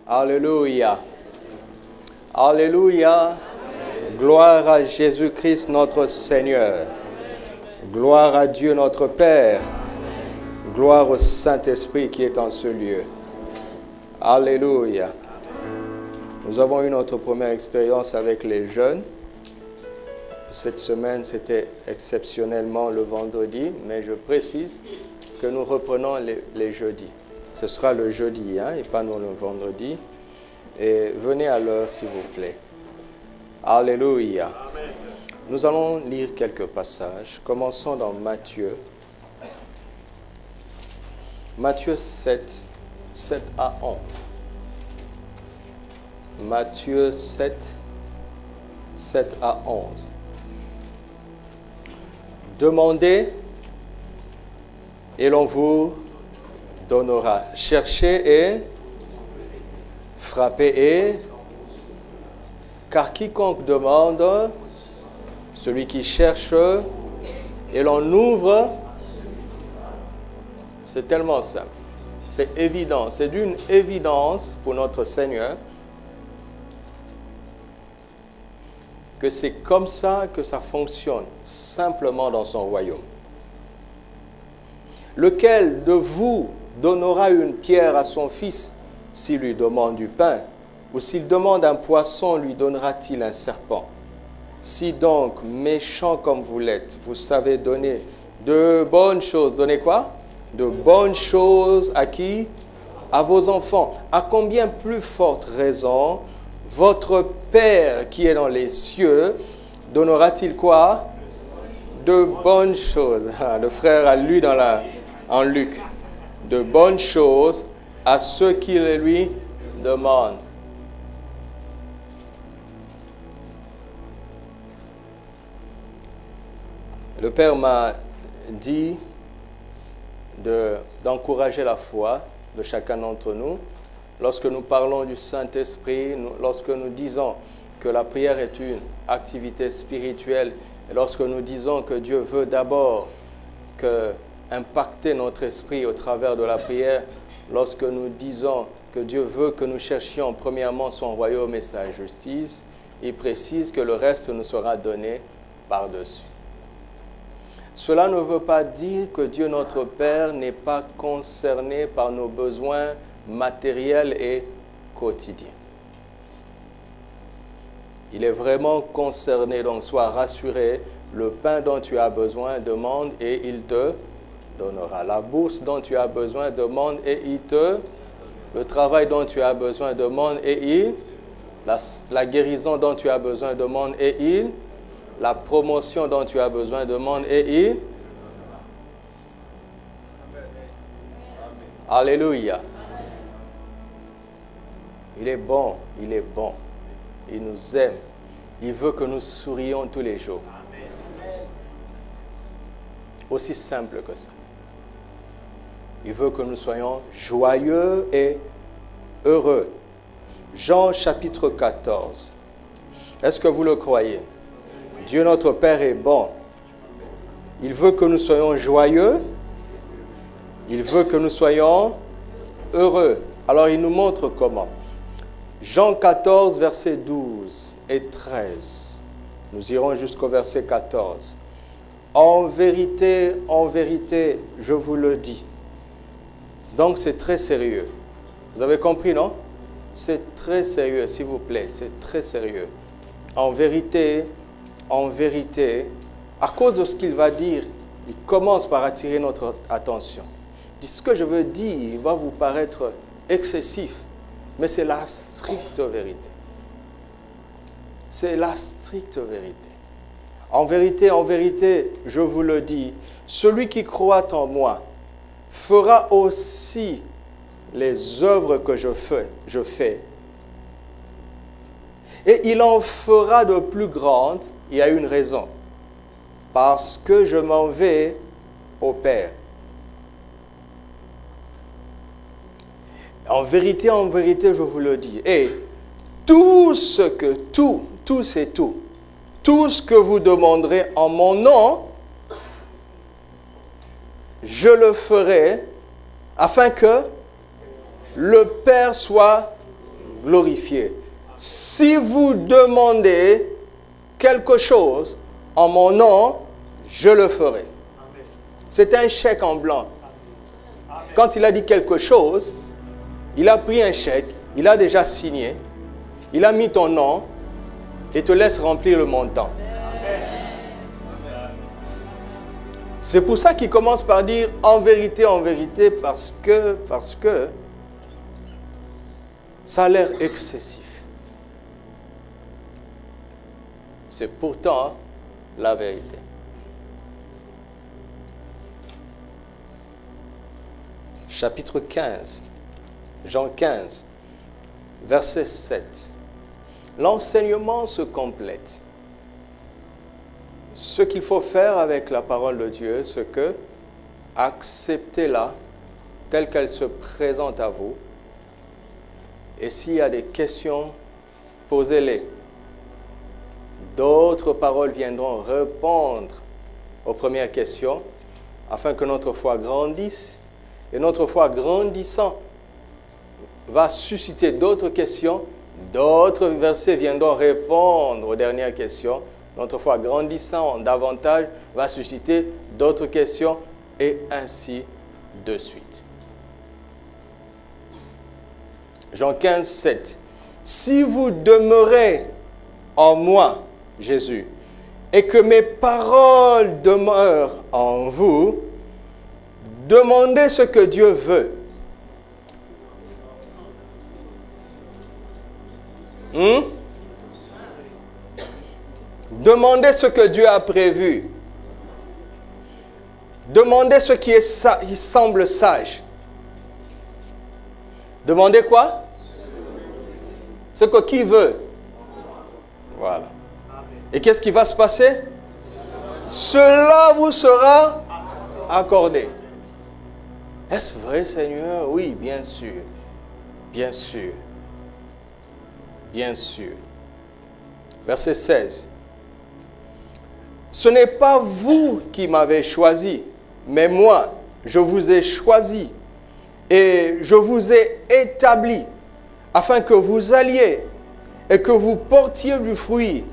Alléluia. Alléluia. Gloire à Jésus-Christ notre Seigneur. Gloire à Dieu notre Père. Gloire au Saint-Esprit qui est en ce lieu. Alléluia. Nous avons eu notre première expérience avec les jeunes. Cette semaine, c'était exceptionnellement le vendredi, mais je précise que nous reprenons les jeudis. Ce sera le jeudi, et pas non le vendredi. Et venez à l'heure, s'il vous plaît. Alléluia. Amen. Nous allons lire quelques passages. Commençons dans Matthieu. Matthieu 7, 7 à 11. Matthieu 7, 7 à 11. Demandez et l'on vous donnera. Cherchez et frappez et... Car quiconque demande, celui qui cherche, et l'on ouvre, c'est tellement simple. C'est évident, c'est d'une évidence pour notre Seigneur que c'est comme ça que ça fonctionne, simplement dans son royaume. Lequel de vous donnera une pierre à son fils s'il lui demande du pain? Ou s'il demande un poisson, lui donnera-t-il un serpent? Si donc, méchant comme vous l'êtes, vous savez donner de bonnes choses. Donnez quoi? De bonnes choses à qui? À vos enfants. À combien plus forte raison, votre Père qui est dans les cieux, donnera-t-il quoi? De bonnes choses. Le frère a lu en Luc. De bonnes choses à ceux qui les lui demandent. Le Père m'a dit d'encourager la foi de chacun d'entre nous. Lorsque nous parlons du Saint-Esprit, lorsque nous disons que la prière est une activité spirituelle, et lorsque nous disons que Dieu veut d'abord impacter notre esprit au travers de la prière, lorsque nous disons que Dieu veut que nous cherchions premièrement son royaume et sa justice, il précise que le reste nous sera donné par-dessus. Cela ne veut pas dire que Dieu notre Père n'est pas concerné par nos besoins matériels et quotidiens. Il est vraiment concerné, donc sois rassuré, le pain dont tu as besoin, demande et il te donnera. La bourse dont tu as besoin, demande et il te... Le travail dont tu as besoin, demande et il... La guérison dont tu as besoin, demande et il... La promotion dont tu as besoin, demande et il... Alléluia. Il est bon, il est bon. Il nous aime. Il veut que nous sourions tous les jours. Aussi simple que ça. Il veut que nous soyons joyeux et heureux. Jean chapitre 14. Est-ce que vous le croyez? Dieu notre Père est bon. Il veut que nous soyons joyeux. Il veut que nous soyons heureux. Alors il nous montre comment. Jean 14, versets 12 et 13. Nous irons jusqu'au verset 14. En vérité, je vous le dis. Donc c'est très sérieux. Vous avez compris, non? C'est très sérieux, s'il vous plaît. C'est très sérieux. En vérité, à cause de ce qu'il va dire, il commence par attirer notre attention. Il dit, ce que je veux dire va vous paraître excessif, mais c'est la stricte vérité. C'est la stricte vérité. En vérité, je vous le dis, celui qui croit en moi fera aussi les œuvres que je fais. Et il en fera de plus grandes. Il y a une raison. Parce que je m'en vais au Père. En vérité, je vous le dis. Et tout ce que vous demanderez en mon nom, je le ferai afin que le Père soit glorifié. Si vous demandez quelque chose en mon nom, je le ferai. C'est un chèque en blanc. Quand il a dit quelque chose, il a pris un chèque, il a déjà signé, il a mis ton nom et te laisse remplir le montant. C'est pour ça qu'il commence par dire en vérité, parce que ça a l'air excessif. C'est pourtant la vérité. Chapitre 15, Jean 15, verset 7. L'enseignement se complète. Ce qu'il faut faire avec la parole de Dieu, c'est que acceptez-la telle qu'elle se présente à vous. Et s'il y a des questions, posez-les. D'autres paroles viendront répondre aux premières questions afin que notre foi grandisse. Et notre foi grandissant va susciter d'autres questions. D'autres versets viendront répondre aux dernières questions. Notre foi grandissant davantage va susciter d'autres questions et ainsi de suite. Jean 15, 7. Si vous demeurez en moi, Jésus, et que mes paroles demeurent en vous, demandez ce que Dieu veut. Demandez ce que Dieu a prévu. Demandez ce qui semble sage. Demandez quoi? Ce que qui veut. Voilà. Et qu'est-ce qui va se passer? Cela vous sera accordé. Est-ce vrai, Seigneur? Oui, bien sûr. Bien sûr. Bien sûr. Verset 16. Ce n'est pas vous qui m'avez choisi, mais moi, je vous ai choisi et je vous ai établi afin que vous alliez et que vous portiez du fruit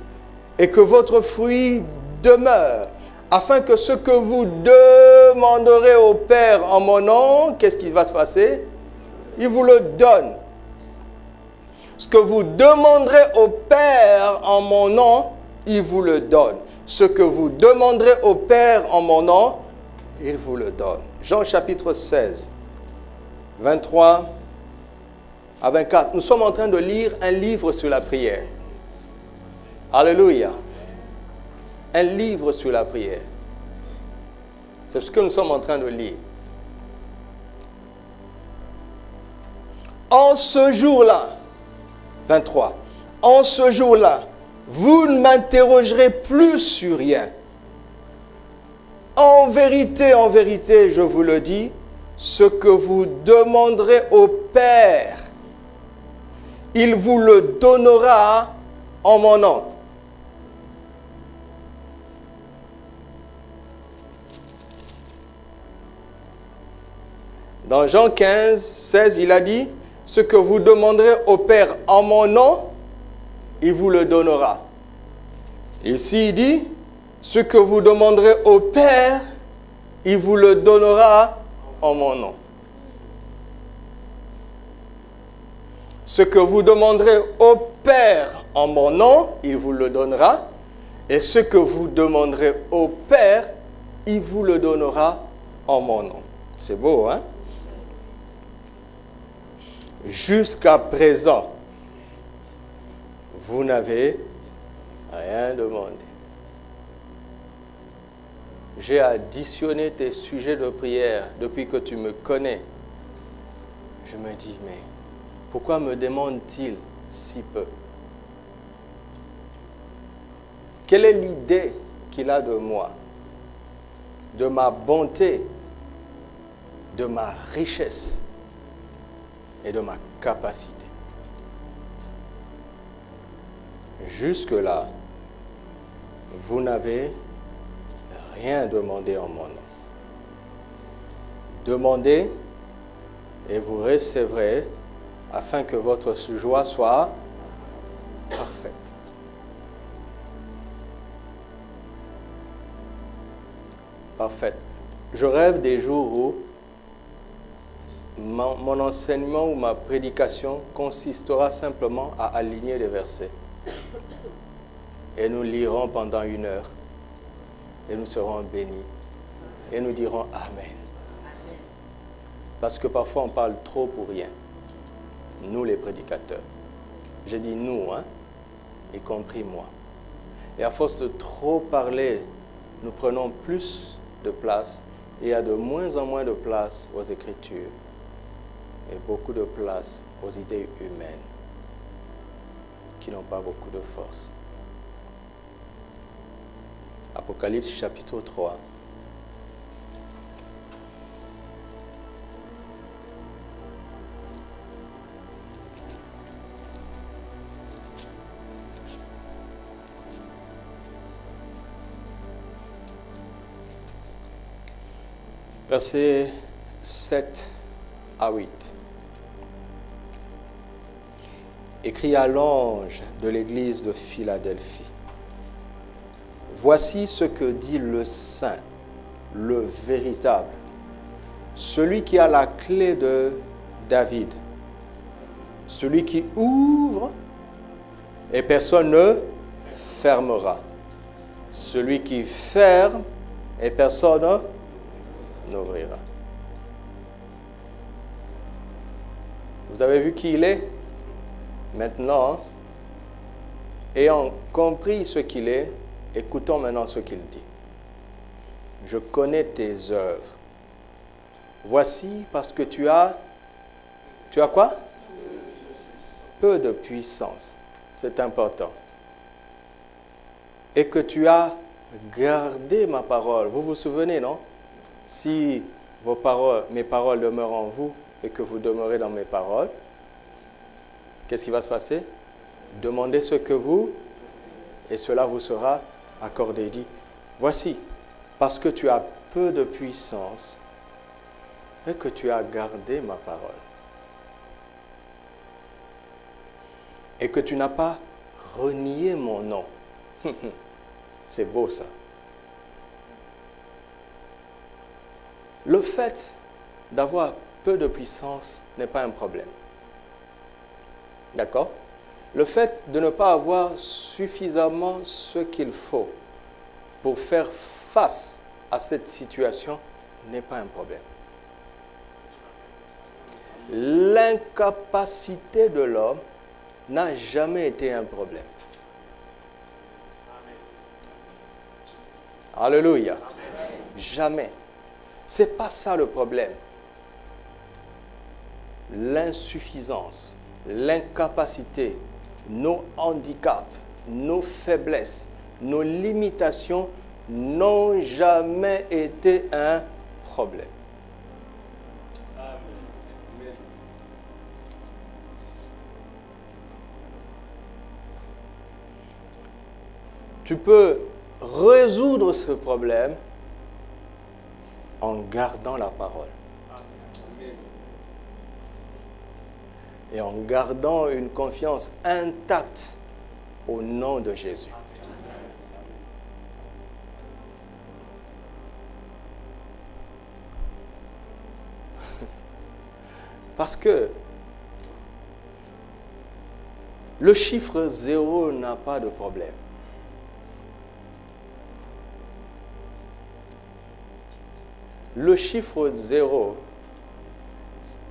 et que votre fruit demeure, afin que ce que vous demanderez au Père en mon nom, qu'est-ce qui va se passer? Il vous le donne. Ce que vous demanderez au Père en mon nom, il vous le donne. Ce que vous demanderez au Père en mon nom, il vous le donne. Jean chapitre 16, 23 à 24. Nous sommes en train de lire un livre sur la prière. Alléluia. Un livre sur la prière. C'est ce que nous sommes en train de lire. En ce jour-là, 23, en ce jour-là, vous ne m'interrogerez plus sur rien. En vérité, je vous le dis, ce que vous demanderez au Père, il vous le donnera en mon nom. Dans Jean 15, 16, il a dit, ce que vous demanderez au Père en mon nom, il vous le donnera. Ici, il dit, ce que vous demanderez au Père, il vous le donnera en mon nom. Ce que vous demanderez au Père en mon nom, il vous le donnera. Et ce que vous demanderez au Père, il vous le donnera en mon nom. C'est beau, hein? Jusqu'à présent, vous n'avez rien demandé. J'ai additionné tes sujets de prière depuis que tu me connais. Je me dis, mais pourquoi me demande-t-il si peu? Quelle est l'idée qu'il a de moi, de ma bonté, de ma richesse et de ma capacité? Jusque-là, vous n'avez rien demandé en mon nom. Demandez et vous recevrez afin que votre joie soit parfaite. Parfaite. Je rêve des jours où mon enseignement ou ma prédication consistera simplement à aligner les versets. Et nous lirons pendant 1 heure. Et nous serons bénis. Et nous dirons Amen. Parce que parfois on parle trop pour rien. Nous les prédicateurs. J'ai dit nous, hein, y compris moi. Et à force de trop parler, nous prenons plus de place et il y a de moins en moins de place aux Écritures et beaucoup de place aux idées humaines qui n'ont pas beaucoup de force. Apocalypse chapitre 3. Versets 7 à 8. Écrit à l'ange de l'église de Philadelphie. Voici ce que dit le Saint, le véritable, celui qui a la clé de David, celui qui ouvre et personne ne fermera, celui qui ferme et personne n'ouvrira. Vous avez vu qui il est? Maintenant, ayant compris ce qu'il est, écoutons maintenant ce qu'il dit. Je connais tes œuvres. Voici parce que tu as quoi? Peu de puissance. C'est important. Et que tu as gardé ma parole. Vous vous souvenez, non? Si mes paroles demeurent en vous et que vous demeurez dans mes paroles, qu'est-ce qui va se passer? Demandez ce que vous, et cela vous sera accordé. Dit, voici, parce que tu as peu de puissance et que tu as gardé ma parole. Et que tu n'as pas renié mon nom. C'est beau ça. Le fait d'avoir peu de puissance n'est pas un problème. D'accord? Le fait de ne pas avoir suffisamment ce qu'il faut pour faire face à cette situation n'est pas un problème. L'incapacité de l'homme n'a jamais été un problème. Alléluia. Jamais. Ce n'est pas ça le problème. L'insuffisance, l'incapacité, nos handicaps, nos faiblesses, nos limitations n'ont jamais été un problème. Tu peux résoudre ce problème en gardant la parole. Et en gardant une confiance intacte au nom de Jésus. Parce que le chiffre 0 n'a pas de problème. Le chiffre 0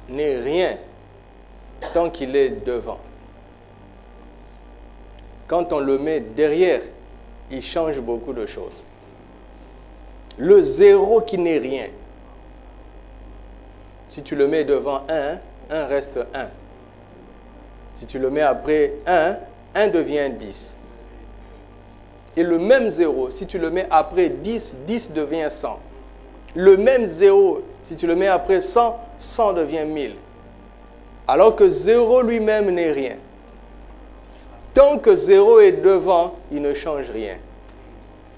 n'est rien tant qu'il est devant. Quand on le met derrière, il change beaucoup de choses. Le 0 qui n'est rien, si tu le mets devant 1, 1 reste 1. Si tu le mets après 1, 1 devient 10. Et le même 0, si tu le mets après 10, 10 devient 100. Le même 0, si tu le mets après 100, 100 devient 1000. Alors que 0 lui-même n'est rien. Tant que 0 est devant, il ne change rien.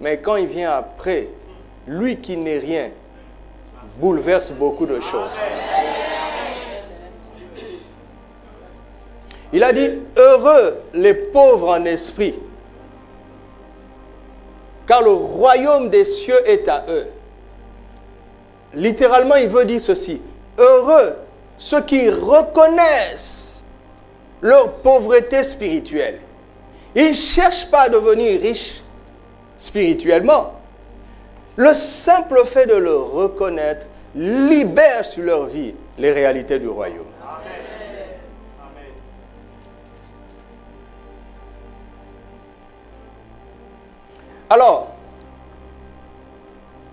Mais quand il vient après, lui qui n'est rien, bouleverse beaucoup de choses. Il a dit, heureux les pauvres en esprit, car le royaume des cieux est à eux. Littéralement, il veut dire ceci, heureux ceux qui reconnaissent leur pauvreté spirituelle. Ils ne cherchent pas à devenir riches spirituellement. Le simple fait de le reconnaître libère sur leur vie les réalités du royaume. Alors,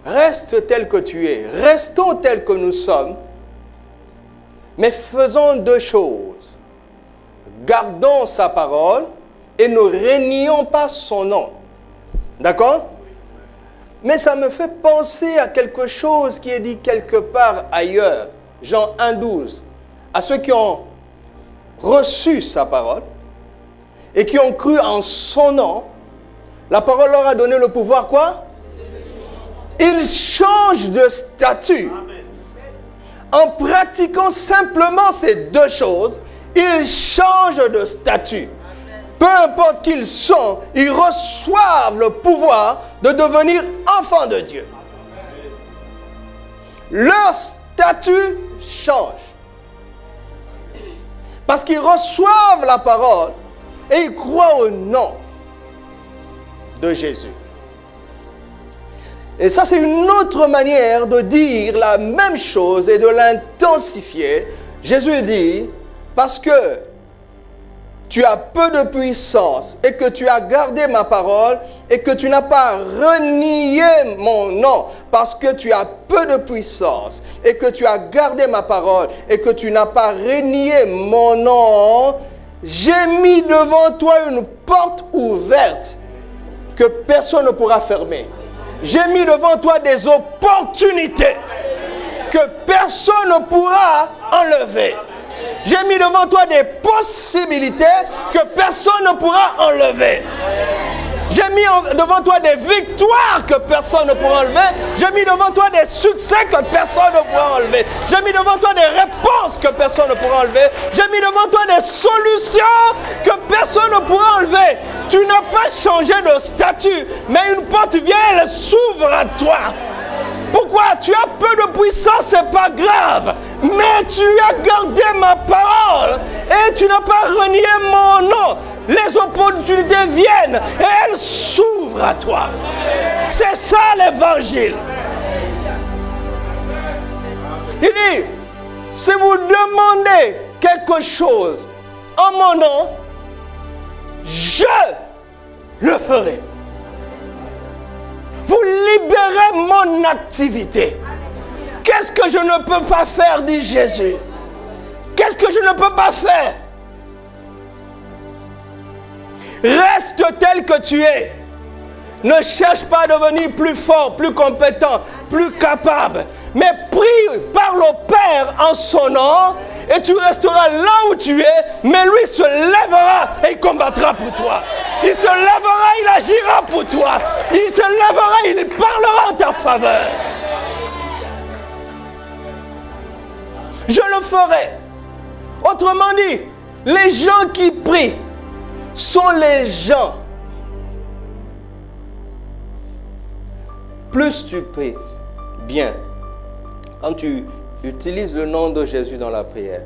reste tel que tu es, restons tels que nous sommes, mais faisons deux choses. Gardons sa parole et ne rénions pas son nom. D'accord? Mais ça me fait penser à quelque chose qui est dit quelque part ailleurs, Jean 1,12, à ceux qui ont reçu sa parole et qui ont cru en son nom. La parole leur a donné le pouvoir quoi? Ils changent de statut. En pratiquant simplement ces deux choses, ils changent de statut. Peu importe qui ils sont, ils reçoivent le pouvoir de devenir enfants de Dieu. Leur statut change. Parce qu'ils reçoivent la parole et ils croient au nom de Jésus. Et ça, c'est une autre manière de dire la même chose et de l'intensifier. Jésus dit, parce que tu as peu de puissance et que tu as gardé ma parole et que tu n'as pas renié mon nom, parce que tu as peu de puissance et que tu as gardé ma parole et que tu n'as pas renié mon nom, j'ai mis devant toi une porte ouverte que personne ne pourra fermer. J'ai mis devant toi des opportunités que personne ne pourra enlever. J'ai mis devant toi des possibilités que personne ne pourra enlever. J'ai mis devant toi des victoires que personne ne pourra enlever. J'ai mis devant toi des succès que personne ne pourra enlever. J'ai mis devant toi des réponses que personne ne pourra enlever. J'ai mis devant toi des solutions que personne ne pourra enlever. Tu n'as pas changé de statut, mais une porte vient, elle s'ouvre à toi. Pourquoi? Tu as peu de puissance, c'est pas grave. Mais tu as gardé ma parole et tu n'as pas renié mon nom. Les opportunités viennent et elles s'ouvrent à toi. C'est ça l'évangile. Il dit, si vous demandez quelque chose en mon nom, je le ferai. Vous libérez mon activité. Qu'est-ce que je ne peux pas faire, dit Jésus? Qu'est-ce que je ne peux pas faire? Reste tel que tu es. Ne cherche pas à devenir plus fort, plus compétent, plus capable. Mais prie, parle au Père en son nom et tu resteras là où tu es, mais lui se lèvera et il combattra pour toi. Il se lèvera, il agira pour toi. Il se lèvera, il parlera en ta faveur. Je le ferai. Autrement dit, les gens qui prient sont les gens. Plus tu pries bien, quand tu utilises le nom de Jésus dans la prière,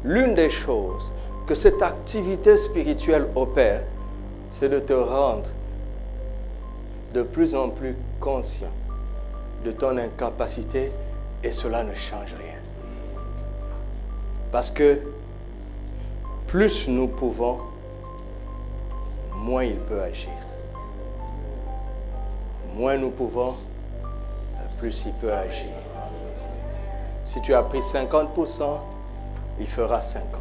l'une des choses que cette activité spirituelle opère, c'est de te rendre de plus en plus conscient de ton incapacité et cela ne change rien. Parce que plus nous pouvons, moins il peut agir. Moins nous pouvons, plus il peut agir. Si tu as pris 50%, il fera 50.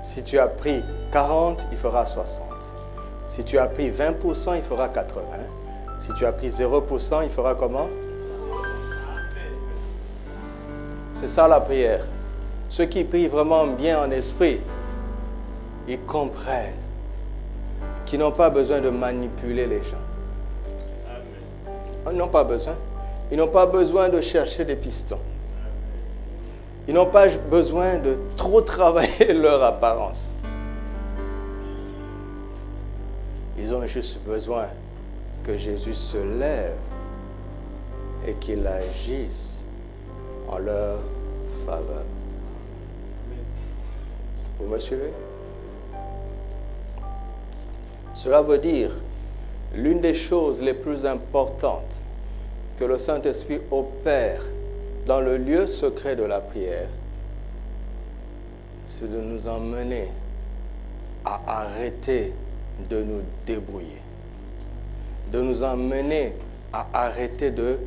Si tu as pris 40, il fera 60. Si tu as pris 20%, il fera 80. Si tu as pris 0%, il fera comment? C'est ça la prière. Ceux qui prient vraiment bien en esprit, ils comprennent qu'ils n'ont pas besoin de manipuler les gens. Ils n'ont pas besoin. Ils n'ont pas besoin de chercher des pistons. Ils n'ont pas besoin de trop travailler leur apparence. Ils ont juste besoin que Jésus se lève et qu'il agisse en leur faveur. Vous me suivez? Cela veut dire, l'une des choses les plus importantes que le Saint-Esprit opère dans le lieu secret de la prière, c'est de nous emmener à arrêter de nous débrouiller, de nous emmener à arrêter de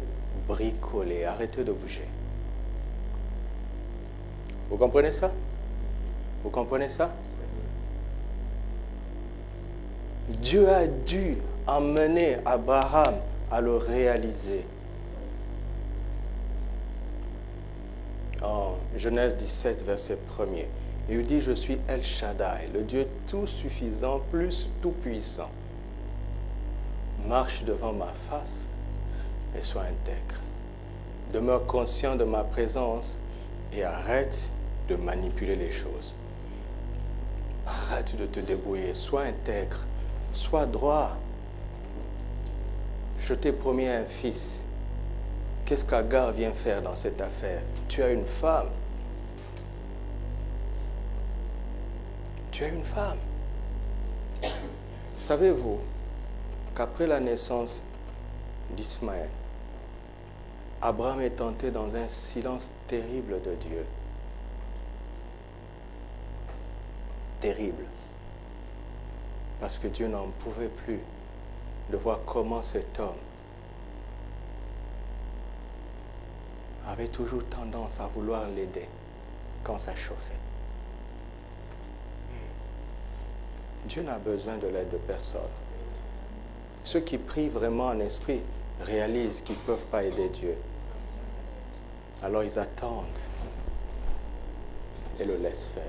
bricoler, arrêter de bouger. Vous comprenez ça? Vous comprenez ça? Dieu a dû emmener Abraham à le réaliser. En Genèse 17, verset 1er, il lui dit, je suis El Shaddai, le Dieu tout suffisant, plus tout puissant. Marche devant ma face et sois intègre. Demeure conscient de ma présence et arrête de manipuler les choses. Arrête de te débrouiller, sois intègre, sois droit. Je t'ai promis un fils. Qu'est-ce qu'Agar vient faire dans cette affaire? Tu as une femme. Tu as une femme. Savez-vous qu'après la naissance d'Ismaël, Abraham est entré dans un silence terrible de Dieu. Terrible. Parce que Dieu n'en pouvait plus de voir comment cet homme avait toujours tendance à vouloir l'aider quand ça chauffait. Dieu n'a besoin de l'aide de personne. Ceux qui prient vraiment en esprit réalisent qu'ils ne peuvent pas aider Dieu. Alors ils attendent et le laissent faire.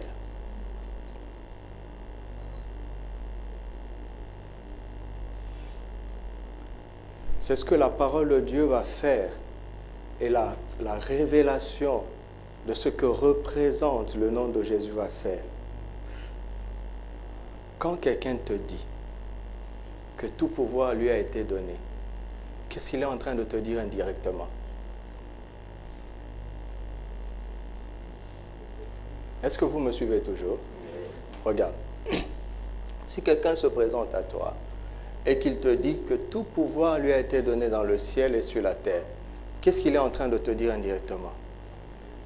C'est ce que la parole de Dieu va faire et la révélation de ce que représente le nom de Jésus va faire. Quand quelqu'un te dit que tout pouvoir lui a été donné, qu'est-ce qu'il est en train de te dire indirectement? Est-ce que vous me suivez toujours? Regarde, si quelqu'un se présente à toi et qu'il te dit que tout pouvoir lui a été donné dans le ciel et sur la terre, qu'est-ce qu'il est en train de te dire indirectement?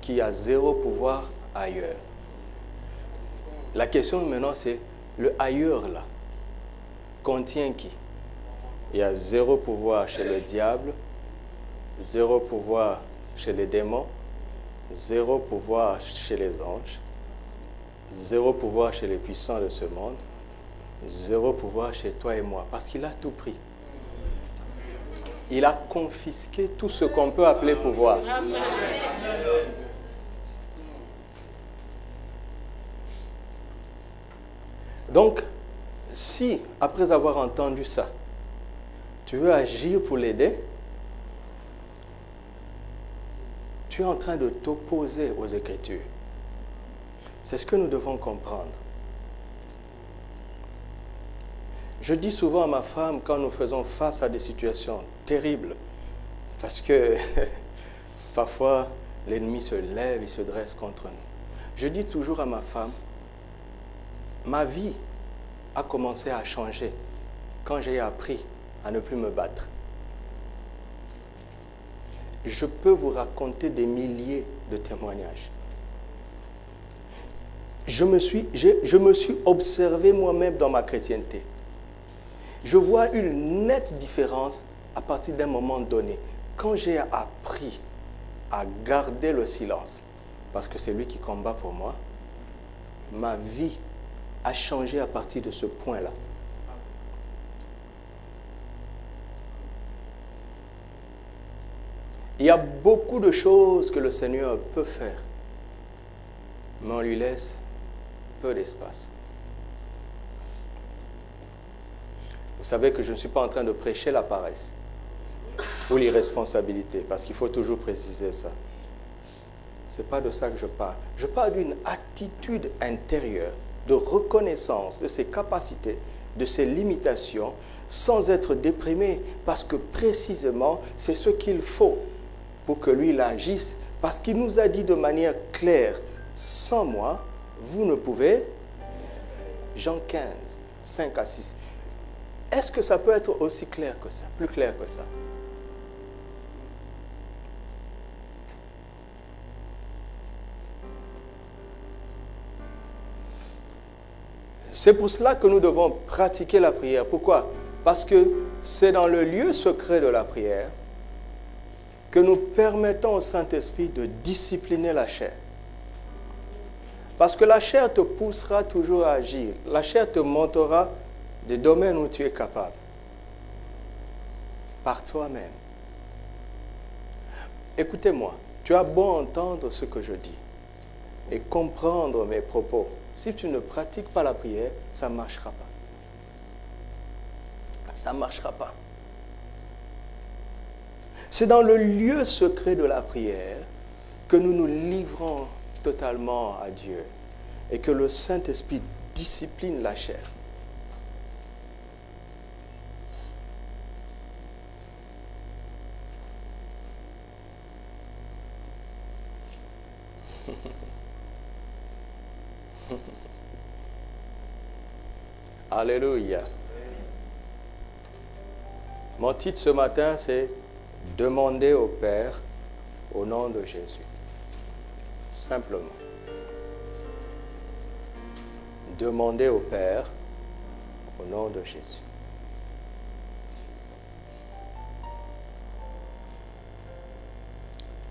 Qu'il y a zéro pouvoir ailleurs. La question maintenant c'est, le ailleurs là, contient qui? Il y a zéro pouvoir chez le diable, zéro pouvoir chez les démons, zéro pouvoir chez les anges, zéro pouvoir chez les puissants de ce monde, zéro pouvoir chez toi et moi, parce qu'il a tout pris. Il a confisqué tout ce qu'on peut appeler pouvoir. Donc, si, après avoir entendu ça, tu veux agir pour l'aider, tu es en train de t'opposer aux Écritures. C'est ce que nous devons comprendre. Je dis souvent à ma femme, quand nous faisons face à des situations terribles, parce que parfois l'ennemi se lève, il se dresse contre nous. Je dis toujours à ma femme, ma vie a commencé à changer quand j'ai appris à ne plus me battre. Je peux vous raconter des milliers de témoignages. Je me suis observé moi-même dans ma chrétienté. Je vois une nette différence à partir d'un moment donné. Quand j'ai appris à garder le silence, parce que c'est lui qui combat pour moi, ma vie a changé à partir de ce point-là. Il y a beaucoup de choses que le Seigneur peut faire, mais on lui laisse peu d'espace. Vous savez que je ne suis pas en train de prêcher la paresse ou l'irresponsabilité, parce qu'il faut toujours préciser ça. Ce n'est pas de ça que je parle. Je parle d'une attitude intérieure de reconnaissance de ses capacités de ses limitations sans être déprimé, parce que précisément, c'est ce qu'il faut pour que lui, il agisse, parce qu'il nous a dit de manière claire, sans moi, vous ne pouvez. Jean 15, 5 à 6. Est-ce que ça peut être aussi clair que ça, plus clair que ça? C'est pour cela que nous devons pratiquer la prière. Pourquoi? Parce que c'est dans le lieu secret de la prière que nous permettons au Saint-Esprit de discipliner la chair. Parce que la chair te poussera toujours à agir. La chair te montrera des domaines où tu es capable. Par toi-même. Écoutez-moi, tu as beau entendre ce que je dis et comprendre mes propos. Si tu ne pratiques pas la prière, ça ne marchera pas. Ça ne marchera pas. C'est dans le lieu secret de la prière que nous nous livrons totalement à Dieu et que le Saint-Esprit discipline la chair. Alléluia. Mon titre ce matin, c'est « Demander au Père au nom de Jésus ». Simplement. Demander au Père au nom de Jésus.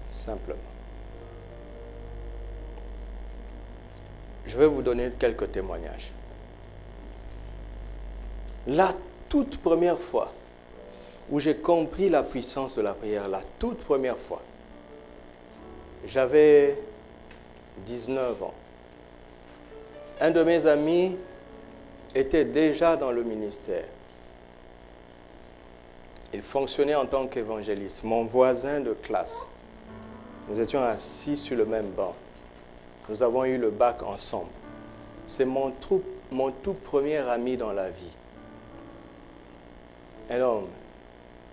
Simplement. Je vais vous donner quelques témoignages. La toute première fois où j'ai compris la puissance de la prière, la toute première fois, j'avais 19 ans. Un de mes amis était déjà dans le ministère. Il fonctionnait en tant qu'évangéliste, mon voisin de classe. Nous étions assis sur le même banc. Nous avons eu le bac ensemble. C'est mon tout premier ami dans la vie. Un homme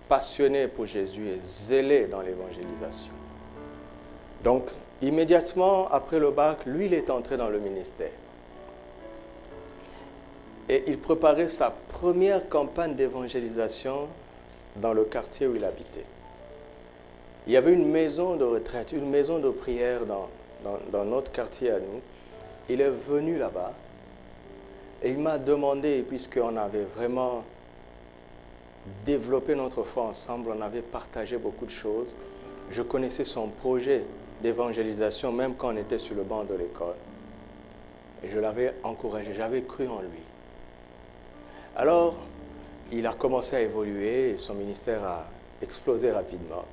passionné pour Jésus et zélé dans l'évangélisation. Donc, immédiatement après le bac, lui, il est entré dans le ministère. Et il préparait sa première campagne d'évangélisation dans le quartier où il habitait. Il y avait une maison de retraite, une maison de prière dans notre quartier à nous. Il est venu là-bas et il m'a demandé, puisqu'on avait vraiment développé notre foi ensemble, on avait partagé beaucoup de choses. Je connaissais son projet d'évangélisation, même quand on était sur le banc de l'école. Et je l'avais encouragé, j'avais cru en lui. Alors, il a commencé à évoluer et son ministère a explosé rapidement.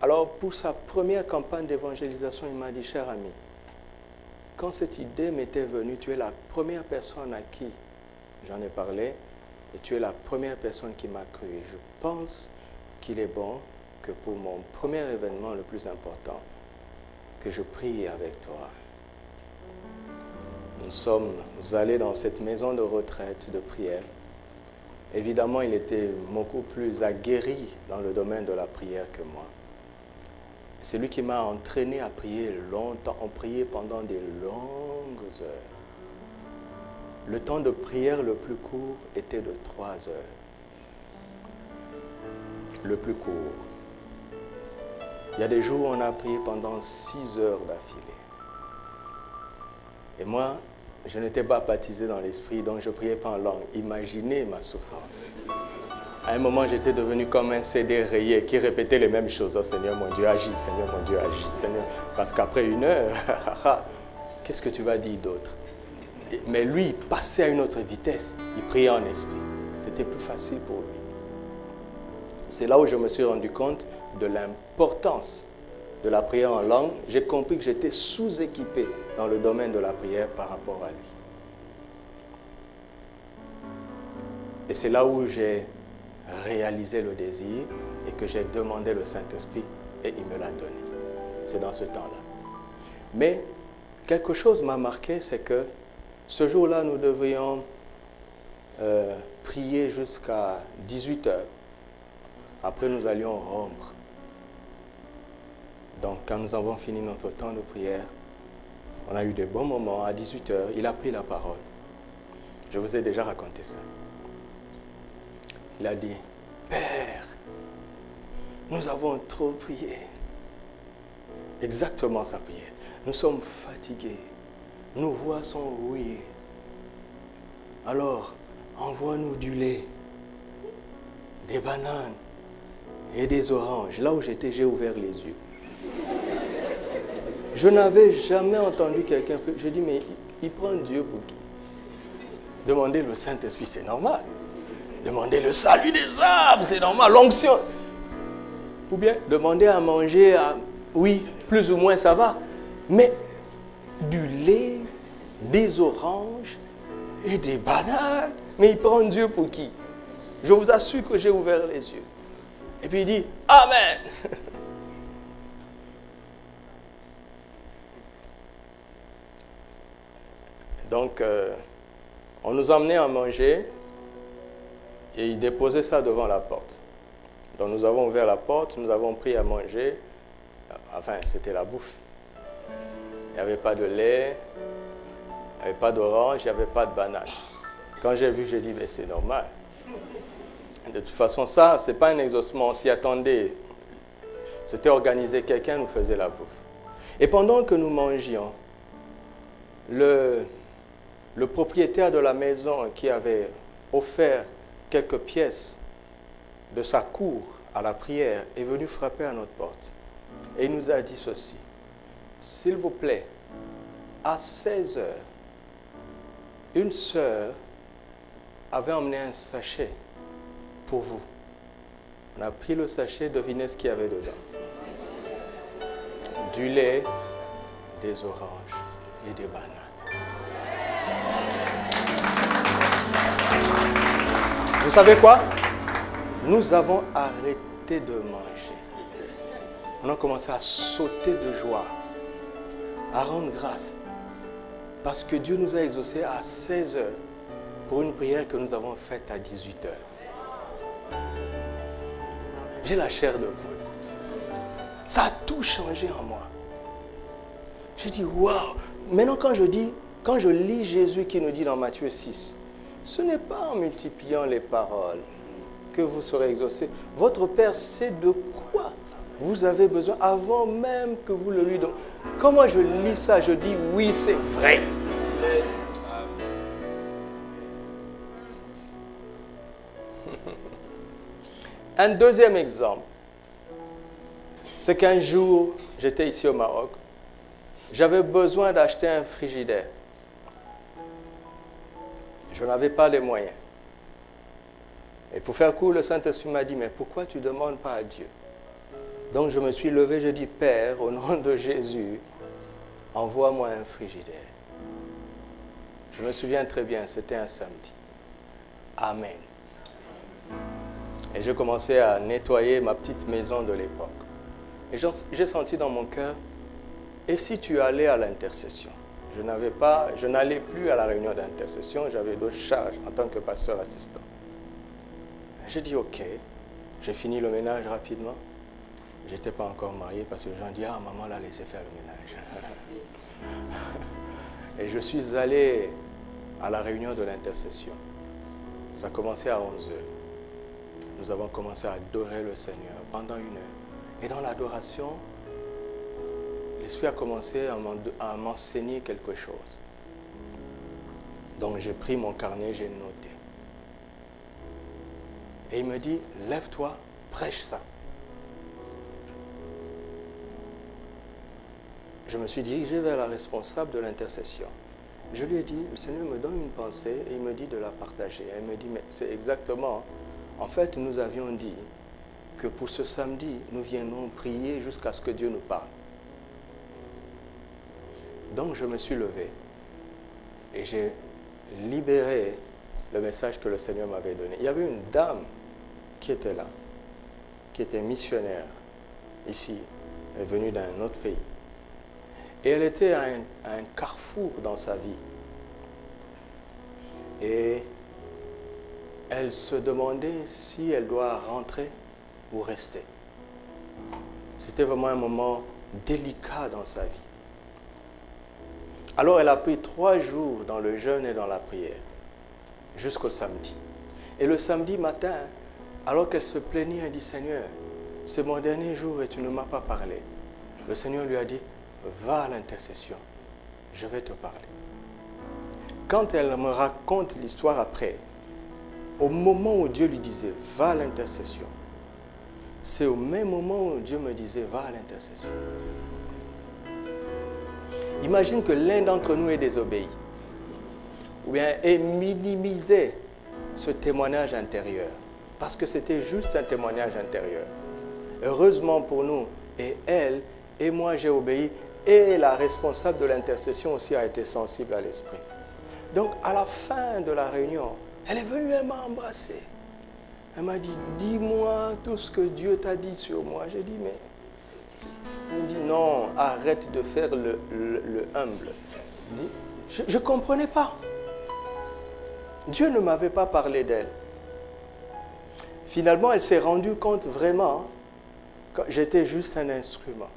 Alors, pour sa première campagne d'évangélisation, il m'a dit, cher ami, quand cette idée m'était venue, tu es la première personne à qui j'en ai parlé et tu es la première personne qui m'a cru. Et je pense qu'il est bon que pour mon premier événement le plus important, que je prie avec toi. Nous sommes allés dans cette maison de retraite de prière. Évidemment, il était beaucoup plus aguerri dans le domaine de la prière que moi. C'est lui qui m'a entraîné à prier longtemps. On priait pendant des longues heures. Le temps de prière le plus court était de 3 heures. Le plus court. Il y a des jours où on a prié pendant 6 heures d'affilée. Et moi, je n'étais pas baptisé dans l'esprit, donc je ne priais pas en langue. Imaginez ma souffrance. À un moment, j'étais devenu comme un CD rayé qui répétait les mêmes choses. Oh Seigneur, mon Dieu, agis. Seigneur, mon Dieu, agis. Seigneur, parce qu'après 1 heure, qu'est-ce que tu vas dire d'autre? Mais lui, il passait à une autre vitesse. Il priait en esprit. C'était plus facile pour lui. C'est là où je me suis rendu compte de l'importance de la prière en langue. J'ai compris que j'étais sous-équipé dans le domaine de la prière par rapport à lui. Et c'est là où j'ai réalisé le désir et que j'ai demandé le Saint-Esprit et il me l'a donné. C'est dans ce temps-là. Mais quelque chose m'a marqué, c'est que ce jour-là, nous devrions prier jusqu'à 18 heures. Après, nous allions rompre. Donc, quand nous avons fini notre temps de prière, on a eu de bons moments. À 18 heures, il a pris la parole. Je vous ai déjà raconté ça. Il a dit, Père, nous avons trop prié. Exactement sa prière. Nous sommes fatigués. Nos voix sont rouillées. Alors, envoie-nous du lait, des bananes et des oranges. Là où j'étais, j'ai ouvert les yeux. Je n'avais jamais entendu quelqu'un... Je dis, mais il prend Dieu pour qui? Demander le Saint-Esprit, c'est normal. Demander le salut des âmes, c'est normal. L'onction. Ou bien demander à manger, oui, plus ou moins, ça va. Mais du lait, des oranges et des bananes. Mais il prend Dieu pour qui? Je vous assure que j'ai ouvert les yeux. Et puis il dit, Amen. Donc, on nous emmenait à manger et il déposait ça devant la porte. Donc, nous avons ouvert la porte, nous avons pris à manger. Enfin, c'était la bouffe. Il n'y avait pas de lait, il n'y avait pas d'orange, il n'y avait pas de banane. Quand j'ai vu, j'ai dit, mais c'est normal. De toute façon, ça, ce n'est pas un exaucement, on s'y attendait. C'était organisé, quelqu'un nous faisait la bouffe. Et pendant que nous mangions, le propriétaire de la maison qui avait offert quelques pièces de sa cour à la prière est venu frapper à notre porte. Et il nous a dit ceci, s'il vous plaît, à 16 heures, une sœur avait emmené un sachet pour vous. On a pris le sachet, devinez ce qu'il y avait dedans. Du lait, des oranges et des bananes. Vous savez quoi? Nous avons arrêté de manger. On a commencé à sauter de joie, à rendre grâce. Parce que Dieu nous a exaucés à 16 heures pour une prière que nous avons faite à 18 heures. J'ai la chair de poule. Ça a tout changé en moi. J'ai dit, waouh! Maintenant, quand je lis Jésus qui nous dit dans Matthieu 6, ce n'est pas en multipliant les paroles que vous serez exaucés. Votre Père sait de quoi vous avez besoin avant même que vous le lui donniez. Comment je lis ça, je dis oui, c'est vrai. Un deuxième exemple, c'est qu'un jour, j'étais ici au Maroc, j'avais besoin d'acheter un frigidaire. Je n'avais pas les moyens. Et pour faire court, le Saint-Esprit m'a dit, mais pourquoi tu ne demandes pas à Dieu? Donc je me suis levé, je dis, Père, au nom de Jésus, envoie-moi un frigidaire. Je me souviens très bien, c'était un samedi. Amen. Et je commençais à nettoyer ma petite maison de l'époque. Et j'ai senti dans mon cœur, et si tu allais à l'intercession? Je n'allais plus à la réunion d'intercession, j'avais d'autres charges en tant que pasteur assistant. J'ai dit ok, j'ai fini le ménage rapidement. Je n'étais pas encore marié parce que les gens disent, ah maman l'a laissé faire le ménage. Et je suis allé à la réunion de l'intercession. Ça a commencé à 11 heures. Nous avons commencé à adorer le Seigneur pendant 1 heure. Et dans l'adoration, l'Esprit a commencé à m'enseigner quelque chose. Donc j'ai pris mon carnet, j'ai noté. Et il me dit, lève-toi, prêche ça. Je me suis dirigé vers la responsable de l'intercession. Je lui ai dit, le Seigneur me donne une pensée et il me dit de la partager. Elle me dit, mais c'est exactement, en fait nous avions dit que pour ce samedi, nous viendrons prier jusqu'à ce que Dieu nous parle. Donc je me suis levé et j'ai libéré le message que le Seigneur m'avait donné. Il y avait une dame qui était là, qui était missionnaire ici, elle est venue d'un autre pays. Et elle était à un carrefour dans sa vie. Et elle se demandait si elle doit rentrer ou rester. C'était vraiment un moment délicat dans sa vie. Alors elle a pris 3 jours dans le jeûne et dans la prière, jusqu'au samedi. Et le samedi matin, alors qu'elle se plaignait, elle dit, Seigneur, c'est mon dernier jour et tu ne m'as pas parlé. Le Seigneur lui a dit, va à l'intercession, je vais te parler. Quand elle me raconte l'histoire après, au moment où Dieu lui disait, va à l'intercession, c'est au même moment où Dieu me disait, va à l'intercession. Imagine que l'un d'entre nous est désobéi, ou bien ait minimisé ce témoignage intérieur, parce que c'était juste un témoignage intérieur. Heureusement pour nous, et elle, et moi j'ai obéi, et la responsable de l'intercession aussi a été sensible à l'esprit. Donc à la fin de la réunion, elle est venue, elle m'a embrassé. Elle m'a dit, dis-moi tout ce que Dieu t'a dit sur moi. J'ai dit, mais... Elle me dit, non, arrête de faire le humble. Je ne comprenais pas. Dieu ne m'avait pas parlé d'elle. Finalement, elle s'est rendue compte vraiment que j'étais juste un instrument.